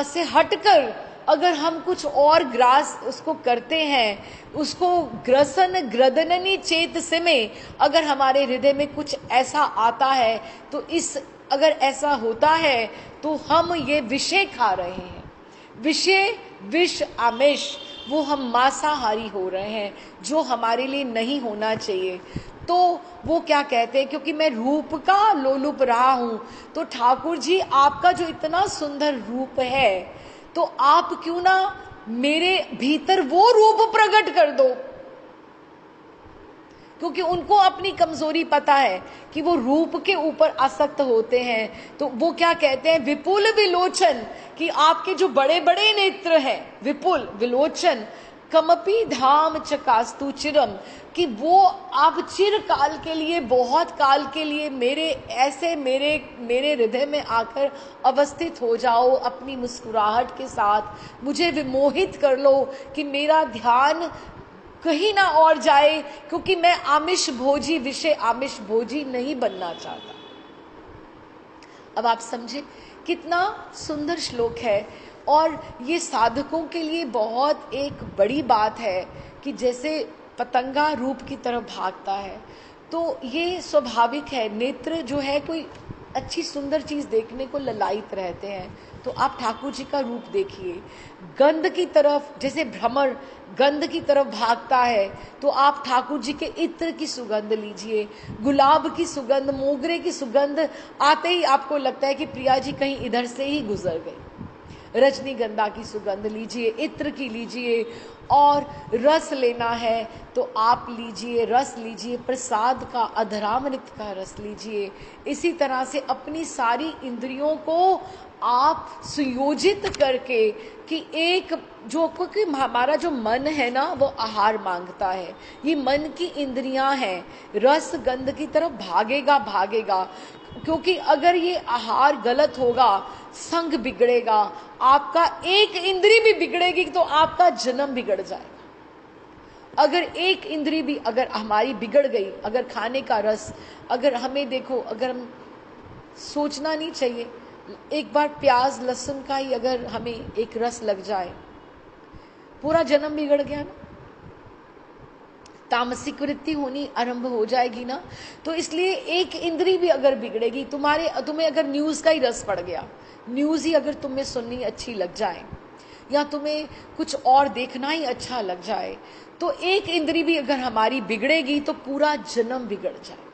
से हटकर अगर हम कुछ और ग्रास उसको करते हैं, उसको ग्रसन ग्रदननी चेत से में अगर हमारे हृदय में कुछ ऐसा आता है, तो अगर ऐसा होता है तो हम ये विषय खा रहे हैं। विषय विष आमिष, वो हम मांसाहारी हो रहे हैं, जो हमारे लिए नहीं होना चाहिए। तो वो क्या कहते हैं, क्योंकि मैं रूप का लोलुप रहा हूं, तो ठाकुर जी आपका जो इतना सुंदर रूप है, तो आप क्यों ना मेरे भीतर वो रूप प्रकट कर दो। क्योंकि उनको अपनी कमजोरी पता है कि वो रूप के ऊपर आसक्त होते हैं। तो वो क्या कहते हैं, विपुल विलोचन, कि आपके जो बड़े बड़े नेत्र हैं, विपुल विलोचन, कमपि धाम चकास्तु चिरम, कि वो आप चिरकाल के लिए, बहुत काल के लिए मेरे हृदय में आकर अवस्थित हो जाओ अपनी मुस्कुराहट के साथ, मुझे विमोहित कर लो कि मेरा ध्यान कहीं ना और जाए, क्योंकि मैं आमिष भोजी, विषय आमिष भोजी नहीं बनना चाहता। अब आप समझे कितना सुंदर श्लोक है, और ये साधकों के लिए बहुत एक बड़ी बात है कि जैसे पतंगा रूप की तरफ भागता है, तो ये स्वाभाविक है। नेत्र जो है कोई अच्छी सुंदर चीज देखने को ललायित रहते हैं, तो आप ठाकुर जी का रूप देखिए। गंध की तरफ, जैसे भ्रमर गंध की तरफ भागता है, तो आप ठाकुर जी के इत्र की सुगंध लीजिए, गुलाब की सुगंध, मोगरे की सुगंध आते ही आपको लगता है कि प्रिया जी कहीं इधर से ही गुजर गई। रजनीगंधा की सुगंध लीजिए, इत्र की लीजिए, और रस लेना है तो आप लीजिए, रस लीजिए, प्रसाद का, अधरामृत का रस लीजिए। इसी तरह से अपनी सारी इंद्रियों को आप सुयोजित करके कि एक जो, क्योंकि हमारा जो मन है ना वो आहार मांगता है, ये मन की इंद्रियां हैं, रस गंध की तरफ भागेगा, क्योंकि अगर ये आहार गलत होगा, संग बिगड़ेगा, आपका एक इंद्री भी बिगड़ेगी तो आपका जन्म बिगड़ जाएगा। अगर एक इंद्री भी अगर हमारी बिगड़ गई, अगर खाने का रस, अगर हमें देखो, अगर हम सोचना नहीं चाहिए, एक बार प्याज लहसुन का ही अगर हमें एक रस लग जाए, पूरा जन्म बिगड़ गया ना, तामसिक वृत्ति होनी आरंभ हो जाएगी ना। तो इसलिए एक इंद्री भी अगर बिगड़ेगी, तुम्हें अगर न्यूज का ही रस पड़ गया, न्यूज ही अगर तुम्हें सुननी अच्छी लग जाए, या तुम्हें कुछ और देखना ही अच्छा लग जाए, तो एक इंद्री भी अगर हमारी बिगड़ेगी तो पूरा जन्म बिगड़ जाए।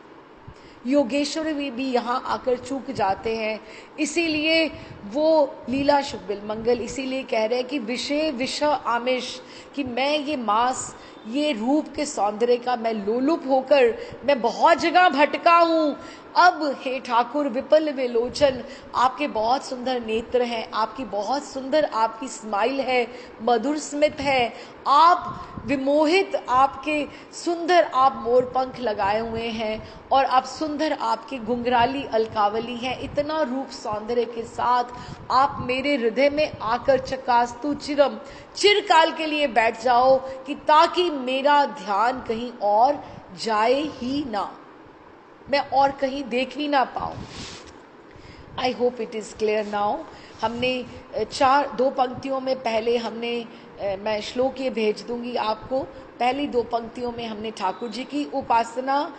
योगेश्वर भी यहाँ आकर चूक जाते हैं, इसीलिए वो लीला शुभबिल मंगल इसीलिए कह रहे हैं कि विषय विष आमिष, कि मैं ये मांस, ये रूप के सौंदर्य का मैं लोलुप होकर मैं बहुत जगह भटका हूँ। अब हे ठाकुर विपुल विलोचन, आपके बहुत सुंदर नेत्र हैं, आपकी बहुत सुंदर आपकी स्माइल है, मधुर स्मित है, आप विमोहित, आपके सुंदर आप मोर पंख लगाए हुए हैं, और आप सुंदर आपकी घुंघराली अलकावली हैं, इतना रूप सौंदर्य के साथ आप मेरे हृदय में आकर चकास्तु चिरम, चिरकाल के लिए बैठ जाओ, कि ताकि मेरा ध्यान कहीं और जाए ही ना, मैं और कहीं देख ही ना पाऊं। I hope it is clear now. हमने दो पंक्तियों में पहले हमने, मैं श्लोक ये भेज दूंगी आपको, पहली दो पंक्तियों में हमने ठाकुर जी की उपासना,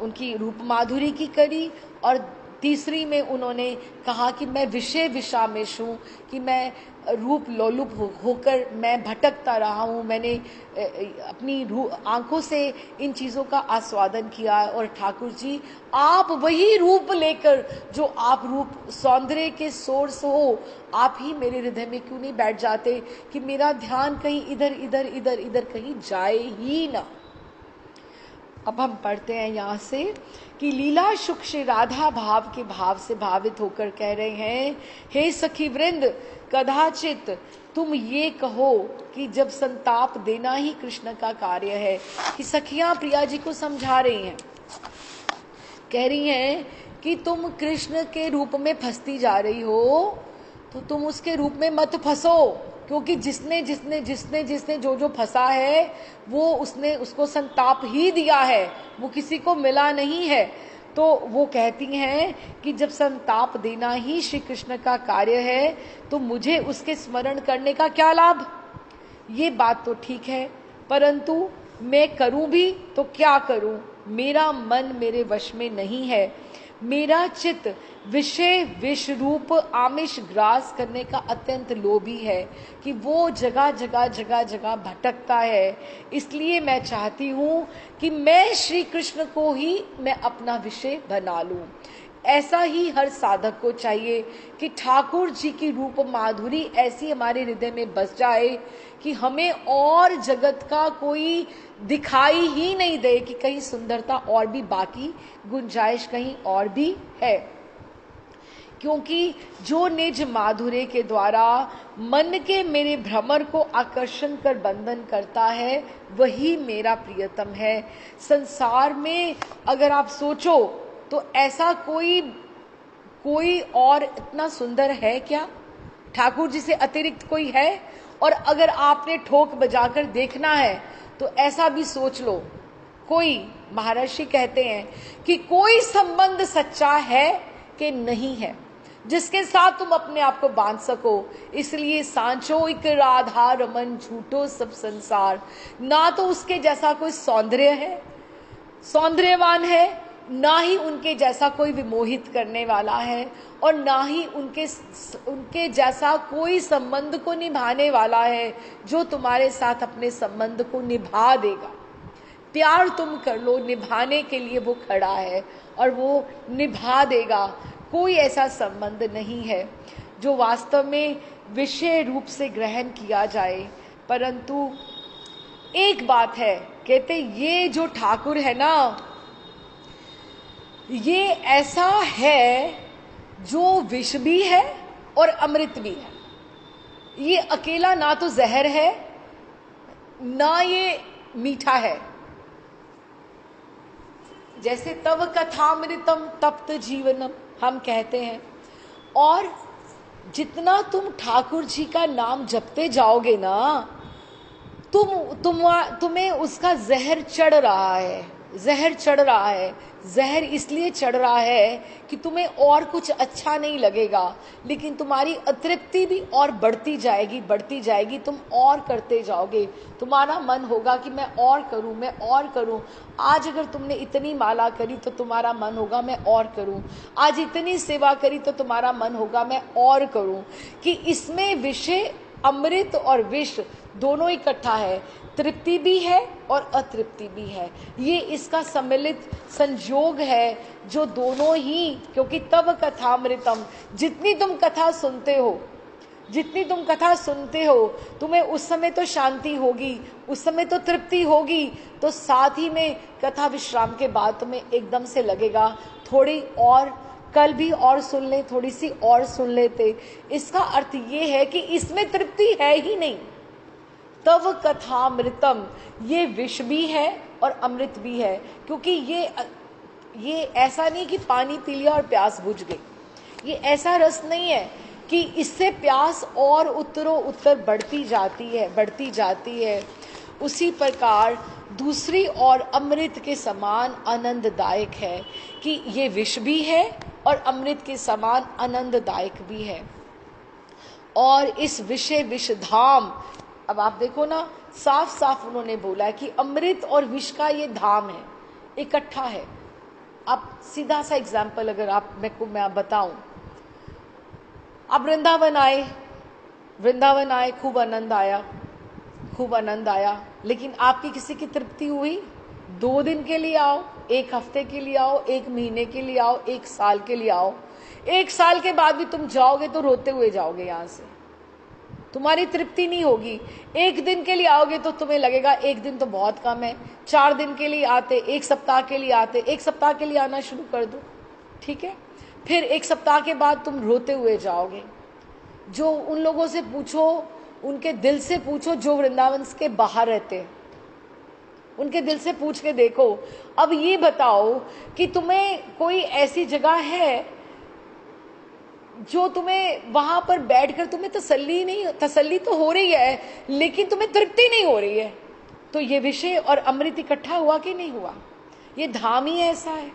उनकी रूप माधुरी की करी, और तीसरी में उन्होंने कहा कि मैं विषय विषामेश हूँ, कि मैं रूप लोलुप होकर मैं भटकता रहा हूँ, मैंने अपनी आंखों से इन चीज़ों का आस्वादन किया है। और ठाकुर जी आप वही रूप लेकर, जो आप रूप सौंदर्य के सोर्स हो, आप ही मेरे हृदय में क्यों नहीं बैठ जाते, कि मेरा ध्यान कहीं इधर कहीं जाए ही ना। अब हम पढ़ते हैं यहाँ से कि लीला शुक श्री राधा भाव के भाव से भावित होकर कह रहे हैं, हे सखी वृंद, कदाचित तुम ये कहो कि जब संताप देना ही कृष्ण का कार्य है। कि सखियां प्रिया जी को समझा रही हैं, कह रही हैं कि तुम कृष्ण के रूप में फंसती जा रही हो, तो तुम उसके रूप में मत फंसो, क्योंकि जिसने जो फंसा है वो उसने उसको संताप ही दिया है, वो किसी को मिला नहीं है। तो वो कहती हैं कि जब संताप देना ही श्री कृष्ण का कार्य है, तो मुझे उसके स्मरण करने का क्या लाभ। ये बात तो ठीक है, परंतु मैं करूं भी तो क्या करूं, मेरा मन मेरे वश में नहीं है। मेरा चित्त विषय विष रूप आमिष ग्रास करने का अत्यंत लोभी है कि वो जगह जगह जगह जगह भटकता है। इसलिए मैं चाहती हूँ कि मैं श्री कृष्ण को ही मैं अपना विषय बना लूं। ऐसा ही हर साधक को चाहिए कि ठाकुर जी की रूप माधुरी ऐसी हमारे हृदय में बस जाए कि हमें और जगत का कोई दिखाई ही नहीं दे कि कहीं सुंदरता और भी बाकी गुंजाइश कहीं और भी है। क्योंकि जो निज माधुर्य के द्वारा मन के मेरे भ्रमर को आकर्षण कर बंधन करता है वही मेरा प्रियतम है। संसार में अगर आप सोचो तो ऐसा कोई और इतना सुंदर है क्या? ठाकुर जी से अतिरिक्त कोई है? और अगर आपने ठोक बजाकर देखना है तो ऐसा भी सोच लो, कोई महर्षि कहते हैं कि कोई संबंध सच्चा है कि नहीं है जिसके साथ तुम अपने आप को बांध सको। इसलिए सांचो एक राधा रमन झूठो सब संसार, ना तो उसके जैसा कोई सौंदर्यवान है, ना ही उनके जैसा कोई विमोहित करने वाला है, और ना ही उनके जैसा कोई संबंध को निभाने वाला है जो तुम्हारे साथ अपने संबंध को निभा देगा। प्यार तुम कर लो, निभाने के लिए वो खड़ा है और वो निभा देगा। कोई ऐसा संबंध नहीं है जो वास्तव में विषय रूप से ग्रहण किया जाए। परंतु एक बात है, कहते ये जो ठाकुर है ना, ये ऐसा है जो विष भी है और अमृत भी है। ये अकेला ना तो जहर है ना ये मीठा है। जैसे तव कथामृतम तप्त जीवनम हम कहते हैं, और जितना तुम ठाकुर जी का नाम जपते जाओगे ना, तुम्हें उसका जहर चढ़ रहा है। जहर इसलिए चढ़ रहा है कि तुम्हें और कुछ अच्छा नहीं लगेगा, लेकिन तुम्हारी अतृप्ति भी और बढ़ती जाएगी। तुम और करते जाओगे, तुम्हारा मन होगा कि मैं और करूं। आज अगर तुमने इतनी माला करी तो तुम्हारा मन होगा मैं और करूं। आज इतनी सेवा करी तो तुम्हारा मन होगा मैं और करूं। कि इसमें विषय अमृत और विष दोनों इकट्ठा है, तृप्ति भी है और अतृप्ति भी है। ये इसका सम्मिलित संयोग है जो दोनों ही, क्योंकि तव कथामृतम, जितनी तुम कथा सुनते हो तुम्हें उस समय तो शांति होगी, उस समय तो तृप्ति होगी, तो साथ ही में कथा विश्राम के बाद तुम्हें एकदम से लगेगा थोड़ी और, कल भी और सुन ले, थोड़ी सी और सुन लेते। इसका अर्थ ये है कि इसमें तृप्ति है ही नहीं। तव कथामृतम, ये विष भी है और अमृत भी है। क्योंकि ये ऐसा नहीं कि पानी पी लिया और प्यास बुझ गई। ये ऐसा रस नहीं है कि इससे प्यास और उत्तर बढ़ती जाती है। उसी प्रकार दूसरी और अमृत के समान आनंददायक है कि ये विष भी है और अमृत के समान आनंददायक भी है। और इस विष धाम, अब आप देखो ना, साफ साफ उन्होंने बोला कि अमृत और विष का ये धाम है, इकट्ठा है। अब सीधा सा एग्जाम्पल अगर मैं बताऊं, आप वृंदावन आए, खूब आनंद आया, लेकिन आपकी किसी की तृप्ति हुई? 2 दिन के लिए आओ, 1 हफ्ते के लिए आओ, 1 महीने के लिए आओ, 1 साल के लिए आओ, 1 साल के बाद भी तुम जाओगे तो रोते हुए जाओगे यहाँ से, तुम्हारी तृप्ति नहीं होगी। 1 दिन के लिए आओगे तो तुम्हें लगेगा 1 दिन तो बहुत कम है। 4 दिन के लिए आते, 1 सप्ताह के लिए आते, 1 सप्ताह के लिए आना शुरू कर दो, ठीक है। फिर 1 सप्ताह के बाद तुम रोते हुए जाओगे। जो उन लोगों से पूछो, उनके दिल से पूछो जो वृंदावन के बाहर रहते हैं, उनके दिल से पूछ के देखो। अब ये बताओ कि तुम्हें कोई ऐसी जगह है जो तुम्हें वहां पर बैठकर तुम्हें तसल्ली तो हो रही है, लेकिन तुम्हें तृप्ति नहीं हो रही है। तो ये विषय और अमृत इकट्ठा हुआ कि नहीं हुआ? ये धाम ही ऐसा है,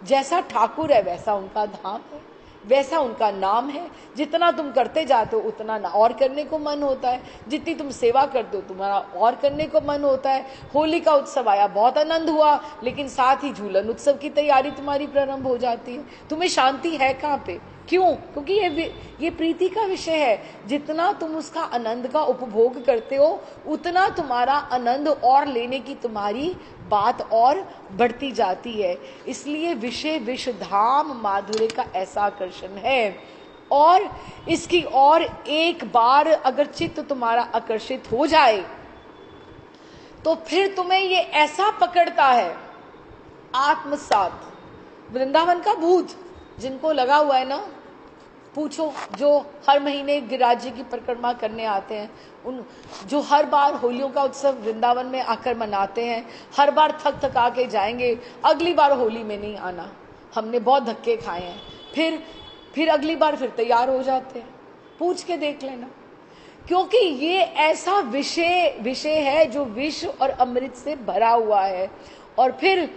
जैसा ठाकुर है वैसा उनका धाम है। वैसा उनका नाम है। जितना तुम करते जाते हो उतना और करने को मन होता है, जितनी तुम सेवा करते हो तुम्हारा और करने को मन होता है। होली का उत्सव आया, बहुत आनंद हुआ, लेकिन साथ ही झूलन उत्सव की तैयारी तुम्हारी प्रारंभ हो जाती है। तुम्हें शांति है कहाँ पे? क्यों? क्योंकि ये प्रीति का विषय है। जितना तुम उसका आनंद का उपभोग करते हो उतना तुम्हारा आनंद और लेने की तुम्हारी बात और बढ़ती जाती है। इसलिए विषय विष धाम माधुर्य का ऐसा आकर्षण है। और इसकी और एक बार अगर चित्त तुम्हारा आकर्षित हो जाए तो फिर तुम्हें ये ऐसा पकड़ता है आत्मसात। वृंदावन का भूत जिनको लगा हुआ है ना, पूछो, जो हर महीने गिरिराज जी की परिक्रमा करने आते हैं, उन जो हर बार होलियों का उत्सव वृंदावन में आकर मनाते हैं, हर बार थक थका के जाएंगे, अगली बार होली में नहीं आना, हमने बहुत धक्के खाए हैं, फिर अगली बार फिर तैयार हो जाते हैं। पूछ के देख लेना, क्योंकि ये ऐसा विषय है जो विष और अमृत से भरा हुआ है। और फिर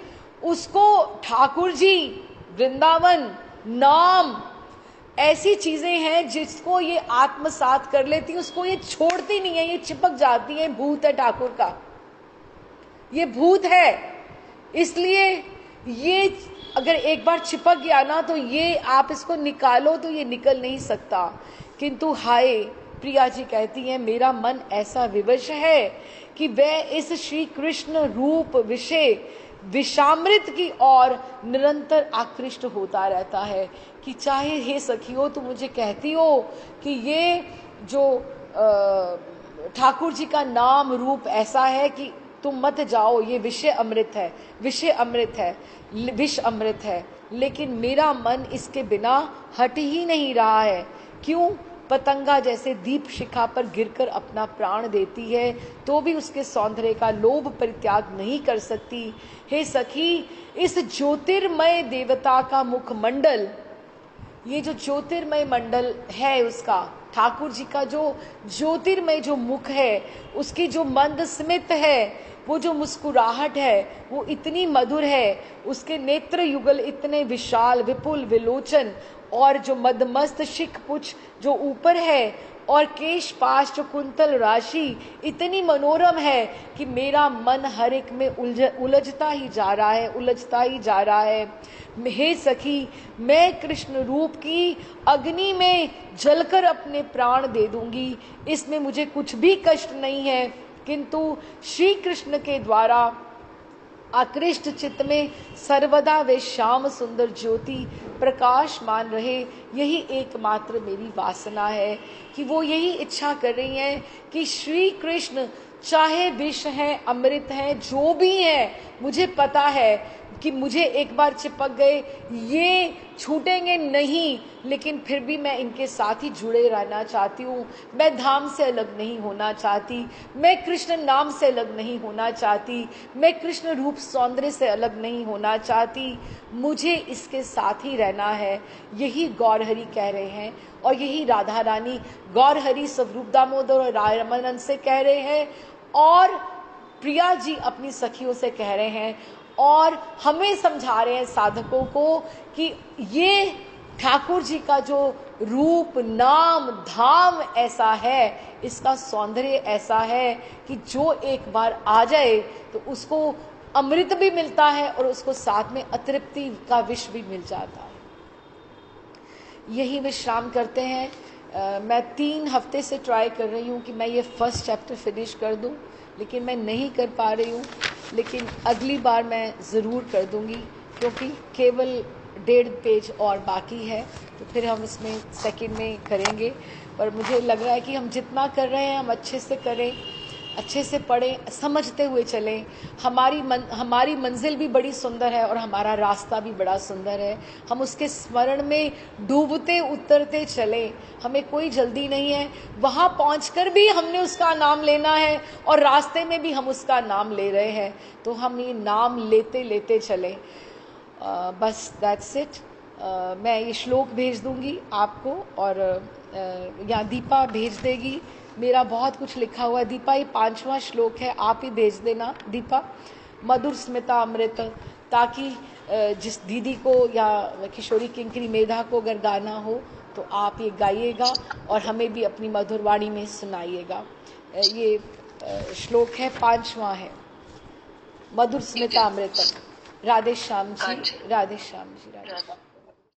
उसको ठाकुर जी, वृंदावन, नाम, ऐसी चीजें हैं जिसको ये आत्मसात कर लेती है, उसको ये छोड़ती नहीं है, ये चिपक जाती है। भूत है ठाकुर का, ये भूत है। इसलिए ये अगर एक बार चिपक गया ना तो ये आप इसको निकालो तो ये निकल नहीं सकता। किंतु हाय, प्रिया जी कहती हैं, मेरा मन ऐसा विवश है कि वह इस श्री कृष्ण रूप विषय विषामृत की ओर निरंतर आकृष्ट होता रहता है। कि चाहे हे सखियो तुम मुझे कहती हो कि ये जो ठाकुर जी का नाम रूप ऐसा है कि तुम मत जाओ, ये विषय अमृत है, विषय अमृत है, विष अमृत है, लेकिन मेरा मन इसके बिना हट ही नहीं रहा है। क्यों? पतंगा जैसे दीप शिखा पर गिरकर अपना प्राण देती है तो भी उसके सौंदर्य का लोभ परित्याग नहीं कर सकती। हे सखी, इस ज्योतिर्मय देवता का मुखमंडल, ये जो ज्योतिर्मय मंडल है उसका, ठाकुर जी का जो ज्योतिर्मय जो मुख है, उसकी जो मंद स्मित है, वो जो मुस्कुराहट है वो इतनी मधुर है, उसके नेत्र युगल इतने विशाल विपुल विलोचन, और जो मदमस्त शिखपुछ जो ऊपर है, और केश पाश जो कुंतल राशि इतनी मनोरम है कि मेरा मन हर एक में उलझता ही जा रहा है, उलझता ही जा रहा है। हे सखी, मैं कृष्ण रूप की अग्नि में जलकर अपने प्राण दे दूंगी, इसमें मुझे कुछ भी कष्ट नहीं है। किंतु श्री कृष्ण के द्वारा आकृष्ट चित्त में सर्वदा वे श्याम सुंदर ज्योति प्रकाशमान रहे, यही एकमात्र मेरी वासना है। कि वो यही इच्छा कर रही हैं कि श्री कृष्ण चाहे विष है, अमृत है, जो भी है, मुझे पता है कि मुझे एक बार चिपक गए ये छूटेंगे नहीं, लेकिन फिर भी मैं इनके साथ ही जुड़े रहना चाहती हूँ। मैं धाम से अलग नहीं होना चाहती, मैं कृष्ण नाम से अलग नहीं होना चाहती, मैं कृष्ण रूप सौंदर्य से अलग नहीं होना चाहती, मुझे इसके साथ ही रहना है। यही गौरहरि कह रहे हैं, और यही राधा रानी गौरहरि स्वरूप दामोदर और रामानंद से कह रहे हैं, और प्रिया जी अपनी सखियों से कह रहे हैं, और हमें समझा रहे हैं साधकों को कि ये ठाकुर जी का जो रूप, नाम, धाम ऐसा है, इसका सौंदर्य ऐसा है कि जो एक बार आ जाए तो उसको अमृत भी मिलता है और उसको साथ में अतृप्ति का विष भी मिल जाता है। यही विश्राम करते हैं। मैं 3 हफ्ते से ट्राई कर रही हूँ कि मैं ये फर्स्ट चैप्टर फिनिश कर दूँ, लेकिन मैं नहीं कर पा रही हूँ, लेकिन अगली बार मैं ज़रूर कर दूँगी, क्योंकि केवल 1.5 पेज और बाकी है, तो फिर हम इसमें सेकंड में करेंगे। पर मुझे लग रहा है कि हम जितना कर रहे हैं हम अच्छे से करें, अच्छे से पढ़ें, समझते हुए चलें। हमारी मंजिल भी बड़ी सुंदर है और हमारा रास्ता भी बड़ा सुंदर है। हम उसके स्मरण में डूबते उतरते चलें, हमें कोई जल्दी नहीं है। वहाँ पहुँचकर भी हमने उसका नाम लेना है और रास्ते में भी हम उसका नाम ले रहे हैं, तो हम ये नाम लेते लेते चलें। बस दैट्स इट। मैं ये श्लोक भेज दूंगी आपको, और यहाँ दीपा भेज देगी। मेरा बहुत कुछ लिखा हुआ है। दीपा, ये 5वां श्लोक है, आप ही भेज देना दीपा। मधुर स्मिता अमृत ताकि जिस दीदी को या किशोरी किंकरी मेधा को अगर गाना हो तो आप ये गाइएगा और हमें भी अपनी मधुर वाणी में सुनाइएगा। ये श्लोक है 5वां है, मधुर स्मिता अमृतम। राधे श्याम जी, राधे श्याम जी, राधे।